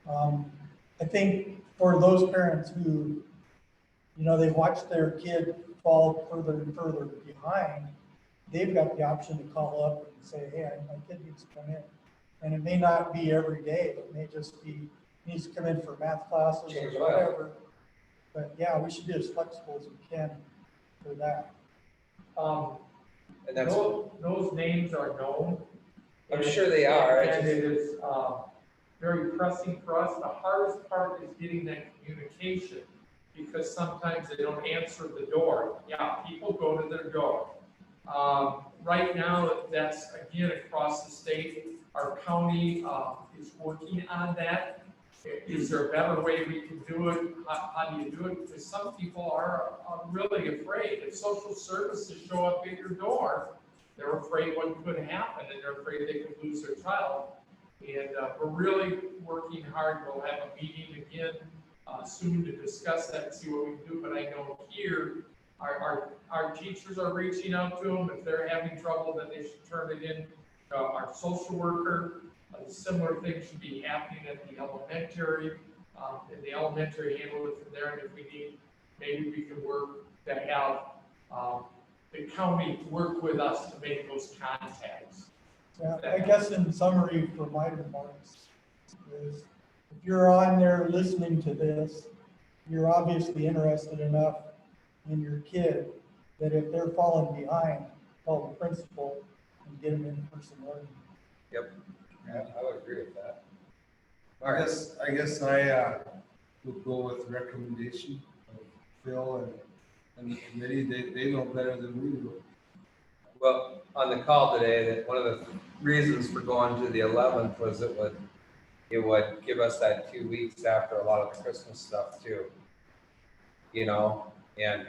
I think for those parents who, you know, they watch their kid fall further and further behind, they've got the option to call up and say, hey, my kid needs to come in. And it may not be every day, it may just be, he needs to come in for math classes Change or whatever. But yeah, we should be as flexible as we can for that. And that's, Those names are known. I'm sure they are. And it is very pressing for us. The hardest part is getting that communication, because sometimes they don't answer the door. Yeah, people go to their door. Right now, that's again across the state. Our county is working on that. Is there a better way we can do it? How do you do it? Because some people are really afraid. If social services show up at your door, they're afraid what could happen, and they're afraid they could lose their child. And we're really working hard. We'll have a meeting again soon to discuss that and see what we can do. But I know here, our teachers are reaching out to them. If they're having trouble, then they should turn it in to our social worker. Similar things should be happening at the elementary. In the elementary, handle it from there. And if we need, maybe we can work to have the county work with us to make those contacts. Yeah, I guess in summary for my remarks is, if you're on there listening to this, you're obviously interested enough in your kid that if they're falling behind, call the principal and get them in-person learning. yep, I would agree with that. Mark, I guess I would go with recommendation of Phil and the committee. They know better than we do. well, on the call today, that one of the reasons for going to the 11th was it would give us that 2 weeks after a lot of the Christmas stuff too. You know, and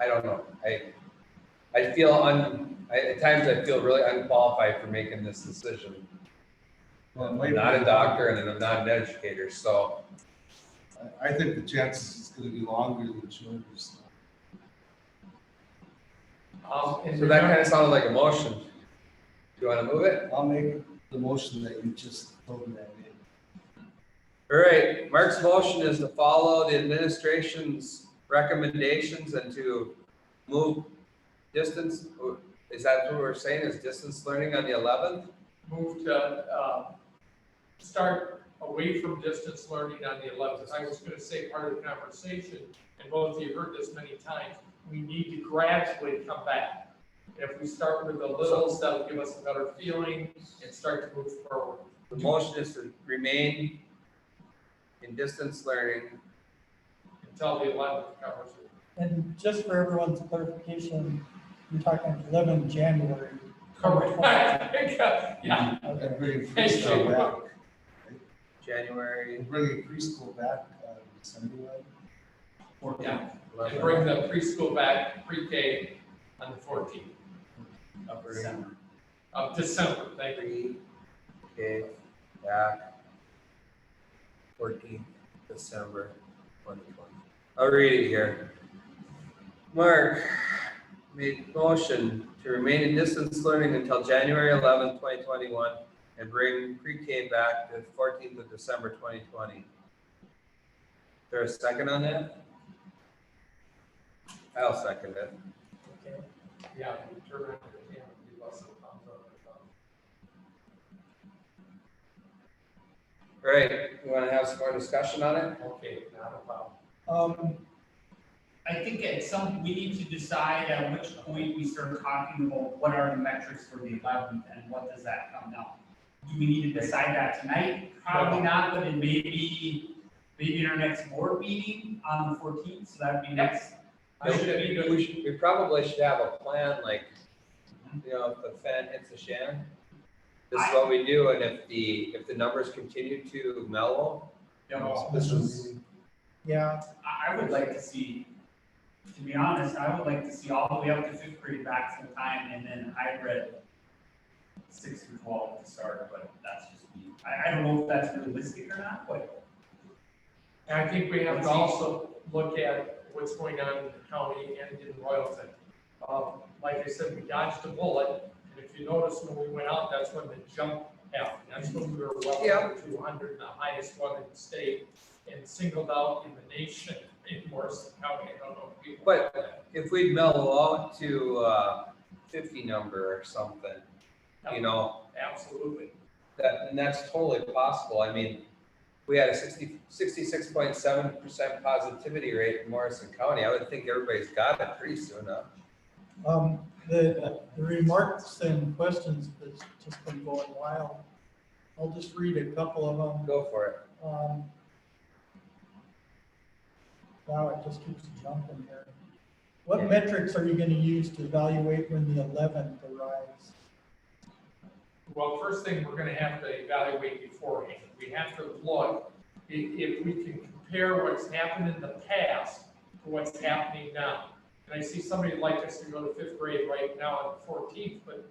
I don't know. I feel at times I feel really unqualified for making this decision. Well, it I'm might not be a doctor and I'm not an educator, so I think the chances it's gonna be longer than shorter. So. And so that kind of sounded like a motion. Do you want to move it? I'll make the motion that you just told me I made. All right, Mark's motion is to follow the administration's recommendations and to move distance. Is that what we're saying, is distance learning on the 11th? move to start away from distance learning on the 11th. I was going to say part of the conversation, and both of you heard this many times, we need to gradually come back. If we start with the littles, that'll give us a better feeling and start to move forward. The motion is to remain in distance learning. Until the 11th covers it. And just for everyone's clarification, you're talking 11 January. Correct. Yeah. And bringing Thank preschool you. back. January. And bringing preschool back December. Yeah. And bring the preschool back, pre-K on the 14th of December. Thank you. Okay, back 14th December 2020. I'll read it here. Mark made motion to remain in distance learning until January 11th, 2021, and bring pre-K back to 14th of December 2020. Is there a second on that? I'll second it. Okay. Yeah, you turn around the camera, you less than thumbs up. All right, you want to have some more discussion on it? Okay, not a problem. I think we need to decide at which point we start talking about what are the metrics for the 11th and what does that come down. Do we need to decide that tonight? Probably not, but it may be in our next board meeting on the 14th, so that'd be next. We probably should have a plan, like, if the fan hits the shannon, this is what we do, and if the numbers continue to mellow, this is. Yeah, I would like to see, to be honest, I would like to see all the way up to 5th grade back full time and then hybrid 6 through 12 to start, but that's just me. I don't know if that's realistic or not, but. And I think we have to also look at what's going on in the county and in Royalton. Like I said, we dodged a bullet, and if you notice when we went out, that's when the jump happened. That's when we were well over 200, the highest one in the state, and singled out in the nation in Morrison County. I don't know if people. But if we'd mellow out to 50 number or something, Absolutely. and that's totally possible. I mean, we had a 66.7% positivity rate in Morrison County. I would think everybody's got it pretty soon, huh? the remarks and questions that's just been going wild. I'll just read a couple of them. Go for it. Wow, it just keeps jumping here. What metrics are you going to use to evaluate when the 11th arrives? Well, first thing we're going to have to evaluate beforehand. We have to look if we can compare what's happened in the past to what's happening now. And I see somebody like us to go to 5th grade right now on the 14th, but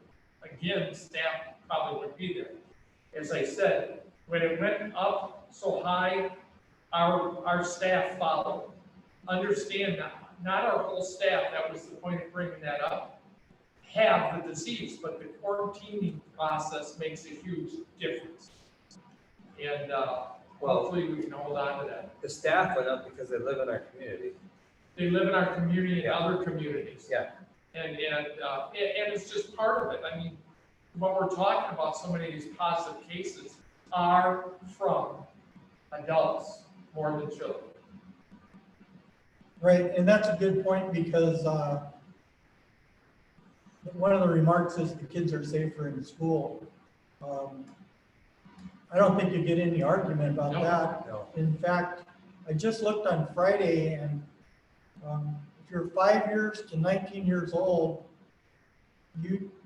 again, staff probably wouldn't be there. As I said, when it went up so high, our staff followed. Understand, not our whole staff, that was the point of bringing that up, have the disease, but the quarantining process makes a huge difference. And hopefully we can hold on to that. The staff went up because they live in our community. They live in our community and other communities. Yeah. And it's just part of it. I mean, what we're talking about, so many of these positive cases are from adults more than children. Right, and that's a good point because one of the remarks is the kids are safer in school. I don't think you get any argument about No, that. no. In fact, I just looked on Friday and if you're 5 years to 19 years old,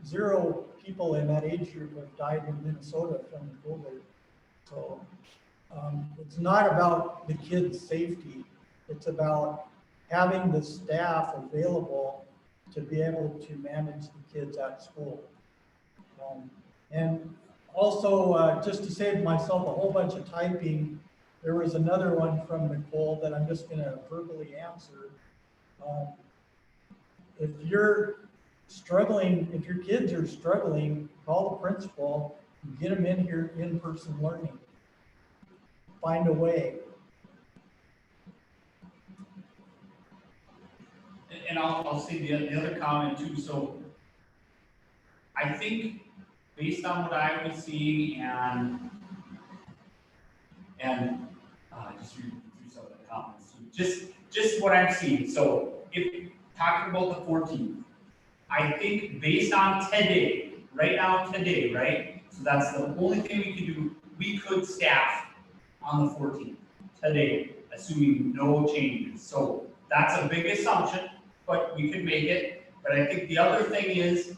0 people in that age group have died in Minnesota from COVID. So it's not about the kids' safety. It's about having the staff available to be able to manage the kids at school. And also, just to save myself a whole bunch of typing, there was another one from Nicole that I'm just gonna verbally answer. If you're struggling, if your kids are struggling, call the principal, and get them in here, in-person learning. Find a way. And I'll say the other comment too, so I think based on what I was seeing and just read through some of the comments, just what I'm seeing, so if talking about the 14th, I think based on today, right now, today, right? So that's the only thing we can do, we could staff on the 14th, today, assuming no changes. So that's a big assumption, but we could make it. But I think the other thing is,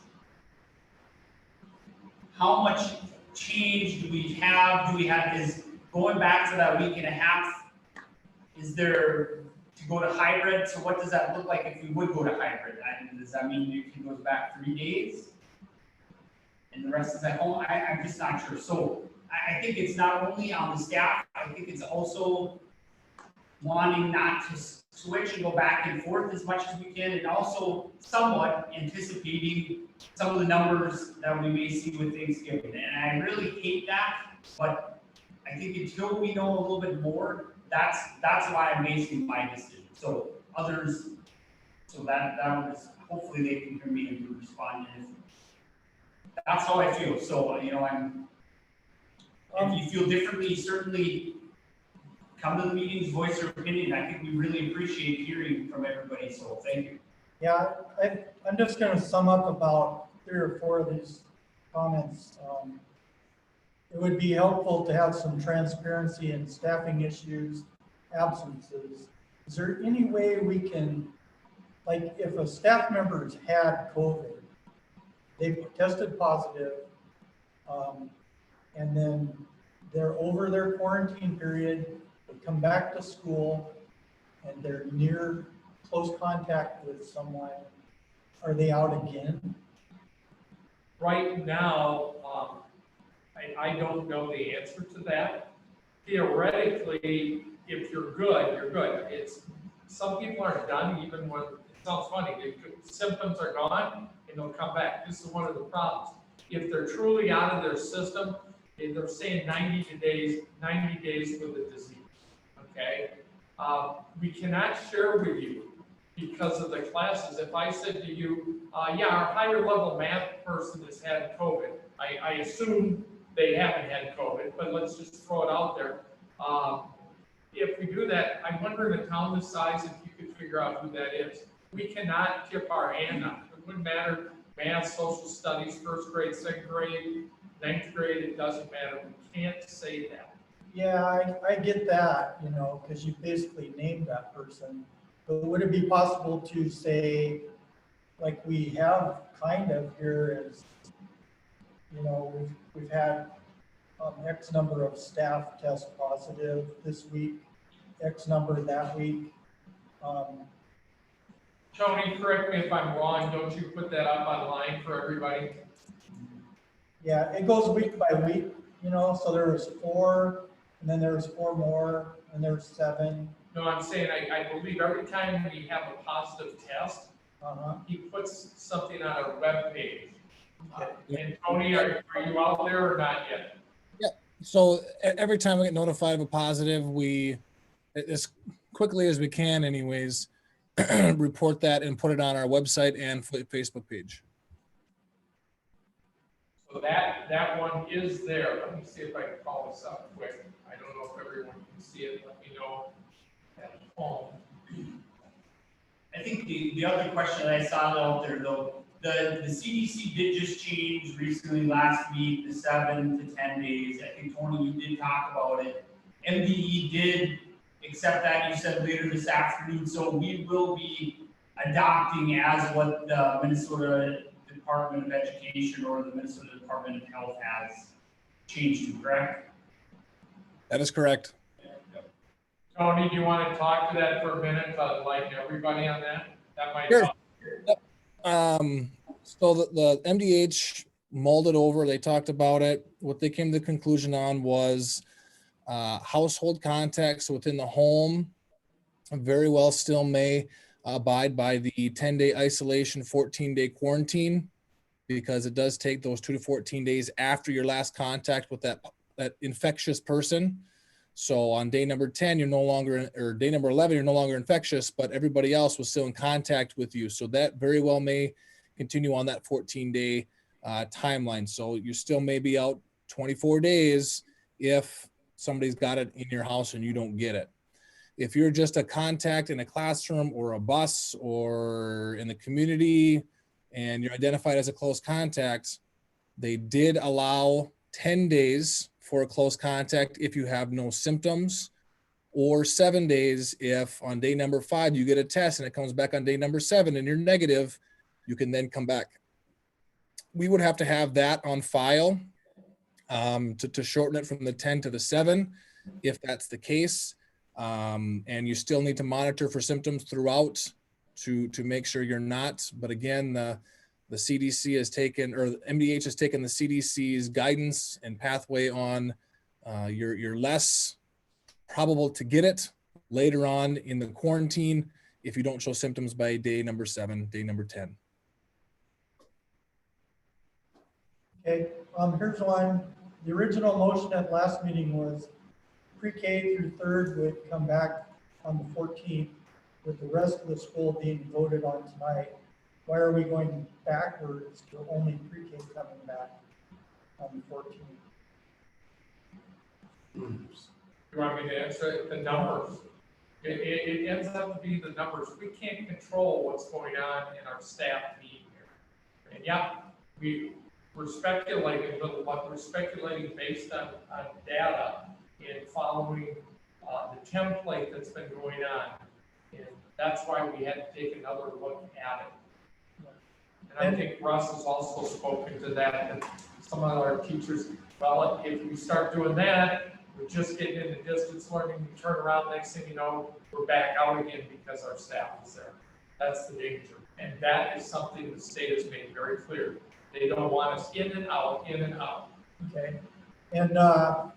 how much change do we have? Is going back to that week and a half, is there to go to hybrid? So what does that look like if we would go to hybrid? And does that mean you can go back 3 days? And the rest is at home? I'm just not sure. So I think it's not only on the staff, I think it's also wanting not to switch and go back and forth as much as we can, and also somewhat anticipating some of the numbers that we may see with Thanksgiving. And I really hate that, but I think until we know a little bit more, that's why I'm basing my decision. So others, so that was, hopefully they can hear me and respond. And that's how I feel. So, you know, if you feel differently, certainly come to the meetings, voice your opinion. I think we really appreciate hearing from everybody, so thank you. Yeah, I'm just gonna sum up about 3 or 4 of these comments. It would be helpful to have some transparency in staffing issues, absences. Is there any way we can, like, if a staff member's had COVID, they tested positive, and then they're over their quarantine period, they come back to school, and they're near close contact with someone, are they out again? Right now, I don't know the answer to that. Theoretically, if you're good, you're good. Some people aren't done even when, it sounds funny, the symptoms are gone and they'll come back. This is one of the problems. If they're truly out of their system, they're saying 90 days with the disease, okay? We cannot share with you because of the classes. If I said to you, yeah, our higher level math person has had COVID, I assume they haven't had COVID, but let's just throw it out there. If we do that, I wonder in a town this size if you could figure out who that is. We cannot tip our hand on it. It wouldn't matter, math, social studies, first grade, second grade, 9th grade, it doesn't matter. We can't say that. Yeah, I get that, you know, because you basically named that person. But would it be possible to say, like we have kind of here is, you know, we've had X number of staff test positive this week, X number that week. Tony, correct me if I'm wrong, don't you put that up online for everybody? Yeah, it goes week by week, you know, so there was 4, and then there was 4 more, and there's 7. No, I'm saying I believe every time we have a positive test, he puts something on our webpage. And Tony, are you out there or not yet? Yeah. So every time we get notified of a positive, we, as quickly as we can anyways, report that and put it on our website and Facebook page. So that one is there. Let me see if I can call this up quick. I don't know if everyone can see it. Let me know at home. I think the other question that I saw out there though, the CDC did just change recently last week, the 7 to 10 days. I think Tony, you did talk about it. MDE did accept that, you said later this afternoon, so we will be adopting as what the Minnesota Department of Education or the Minnesota Department of Health has changed to, correct? That is correct. Tony, do you want to talk to that for a minute, like everybody on that? That might Sure. help. So the MDH mulled it over. They talked about it. What they came to the conclusion on was household contacts within the home very well still may abide by the 10-day isolation, 14-day quarantine, because it does take those 2 to 14 days after your last contact with that infectious person. So on day number 10, you're no longer, or day number 11, you're no longer infectious, but everybody else was still in contact with you. So that very well may continue on that 14-day timeline. So you still may be out 24 days if somebody's got it in your house and you don't get it. If you're just a contact in a classroom or a bus or in the community and you're identified as a close contact, they did allow 10 days for a close contact if you have no symptoms, or 7 days if on day number 5 you get a test and it comes back on day number 7 and you're negative, you can then come back. We would have to have that on file to shorten it from the 10 to the 7 if that's the case. And you still need to monitor for symptoms throughout to make sure you're not. But again, the CDC has taken, or the MDH has taken the CDC's guidance and pathway on you're less probable to get it later on in the quarantine if you don't show symptoms by day number 7, day number 10. Okay, here's one. The original motion at last meeting was pre-K through 3rd would come back on the 14th, with the rest of the school being voted on tonight. Why are we going backwards to only pre-K coming back on the 14th? You want me to answer it? The numbers. It ends up to be the numbers. We can't control what's going on in our staff meeting here. And yeah, we're speculating, but what we're speculating based on data and following the template that's been going on. And that's why we had to take another look at it. And I think Russ has also spoken to that some of our teachers, well, if we start doing that, we're just getting into distance learning, we turn around, next thing you know, we're back out again because our staff is there. That's the danger. And that is something the state has made very clear. They don't want us in and out, in and out. Okay, and I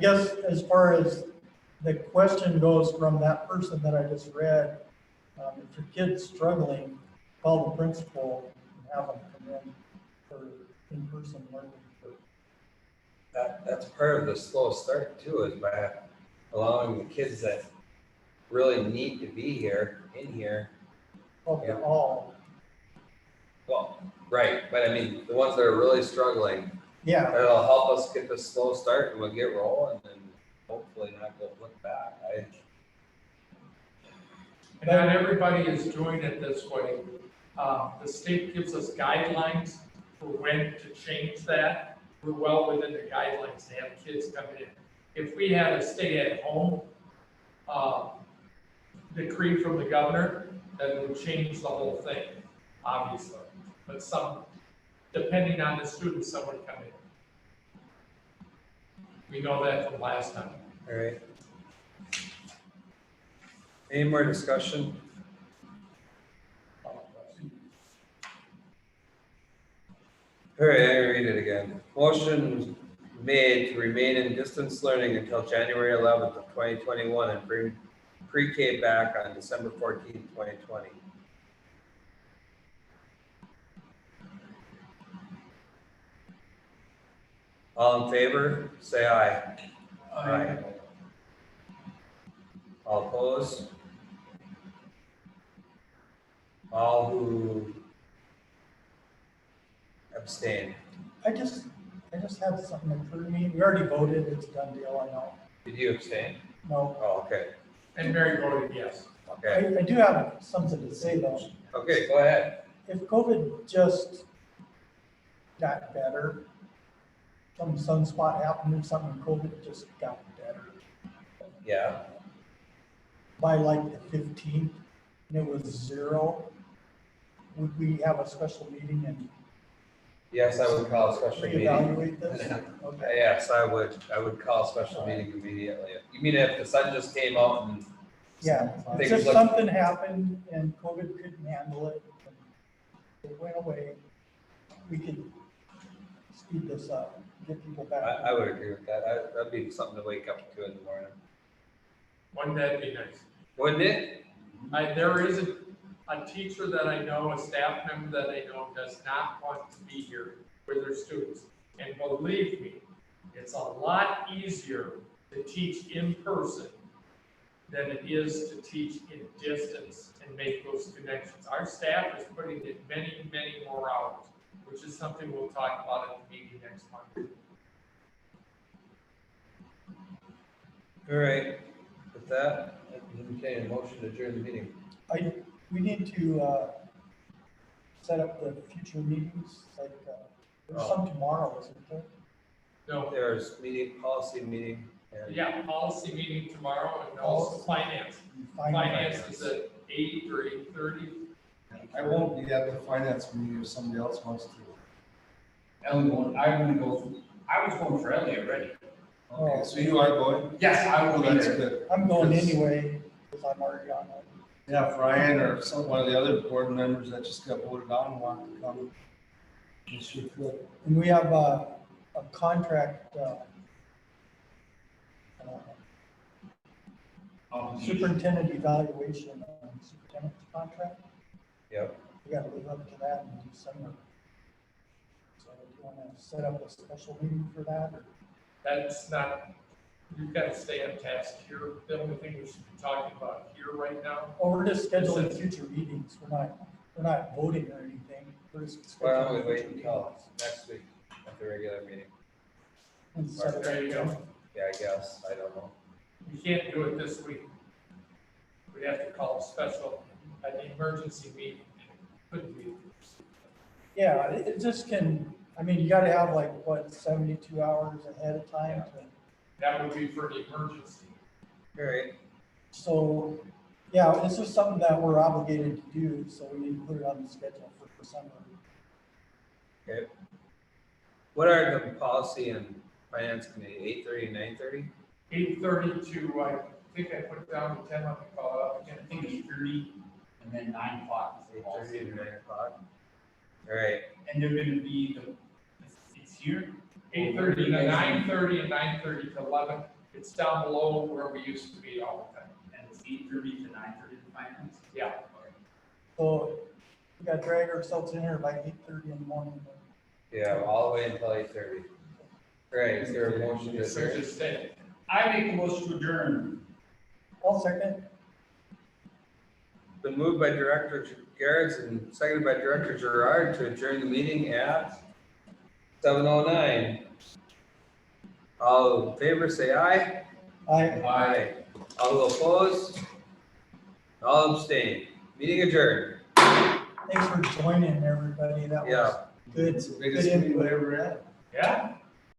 guess as far as the question goes from that person that I just read, if your kid's struggling, call the principal and have them come in for in-person learning. That's part of the slow start too, is by allowing the kids that really need to be here, in here. Okay, all. Well, right, but I mean, the ones that are really struggling, Yeah, it'll help us get the slow start and we'll get rolling and hopefully not go look back. And not everybody is doing it this way. The state gives us guidelines for when to change that. We're well within the guidelines to have kids come in. If we had a stay-at-home decree from the governor, that would change the whole thing, obviously. But depending on the students, some would come in. We know that from last time. All right. Any more discussion? All right, I read it again. Motion made to remain in distance learning until January 11th of 2021 and bring pre-K back on December 14th, 2020. All in favor, say aye. Aye. All opposed? All who abstain? I just had something occur to me. We already voted, it's a done deal, I know. Did you abstain? No, Oh, okay, And Mary voted yes. okay. I do have something to say though. Okay, go ahead. if COVID just got better, some sunspot happened or something, and COVID just got better Yeah, by like the 15th, and it was 0, would we have a special meeting and yes, I would call a special meeting. reevaluate this? Okay. Yes, I would call a special meeting immediately. You mean if the sun just came out and Yeah, Things if just like- something happened and COVID couldn't handle it, and it went away, we could speed this up, get people back. I would agree with that. That'd be something to wake up to in the morning. Wouldn't that be nice? Wouldn't it? There is a teacher that I know, a staff member that I know does not want to be here with their students. And believe me, it's a lot easier to teach in person than it is to teach in distance and make those connections. Our staff is putting in many, many more hours, which is something we'll talk about at the meeting next month. All right, with that, okay, a motion to adjourn the meeting. We need to set up the future meetings, like, there's some tomorrow, isn't there? No, There's policy meeting. And yeah, policy meeting tomorrow and also finance. Finance is at 8 or 8:30. I won't be at the finance meeting if somebody else wants to. I was going for Ellie already. Okay, so you are going? Yes, I will Oh, be that's there. good. I'm going Because- anyway, because I'm already on it. Yeah, if Ryan or one of the other board members that just got voted on want to come, they should fit. And we have a contract, superintendent evaluation on superintendent's contract. Yep. We gotta live up to that in December. So do you wanna set up a special meeting for that, or? That's not, you've got to stay on task here. The only thing we should be talking about here right now. Or we're just scheduling future meetings, we're not voting or anything, we're just. Why don't we scheduling wait future until meetings. next week at the regular meeting? And set it There you up. go. Yeah, I guess, I don't know. You can't do it this week. We'd have to call a special, an emergency meeting. Couldn't be. Yeah, it just can, I mean, you gotta have like, what, 72 hours ahead of time to, That would be for an emergency. All right, so, yeah, it's just something that we're obligated to do, so we need to put it on the schedule for December. okay. What are the policy and finance committee, 8:30 and 9:30? 8:30 to, I think I put it down to 10, let me call it up again. I think 8:30 and then 9 o'clock. is the 8:30 policy. to 9 o'clock? All right, And they're gonna be it's here. 8:30 to 9:30 and 9:30 to 11. It's down below where we used to be all the time. And it's 8:30 to 9:30 to finance. Yeah. So we gotta drag ourselves in here by 8:30 in the morning. yeah, all the way until 8:30. All right, is there a motion to So adjourn? just say, I make a motion to adjourn. I'll second. Been moved by Director Garretts and seconded by Director Gerard to adjourn the meeting at 7:09. All in favor, say aye. I, All who oppose? All abstain. Meeting adjourned. thanks for joining, everybody, that was Yeah. good. It's the biggest good meeting input. we ever had. yeah,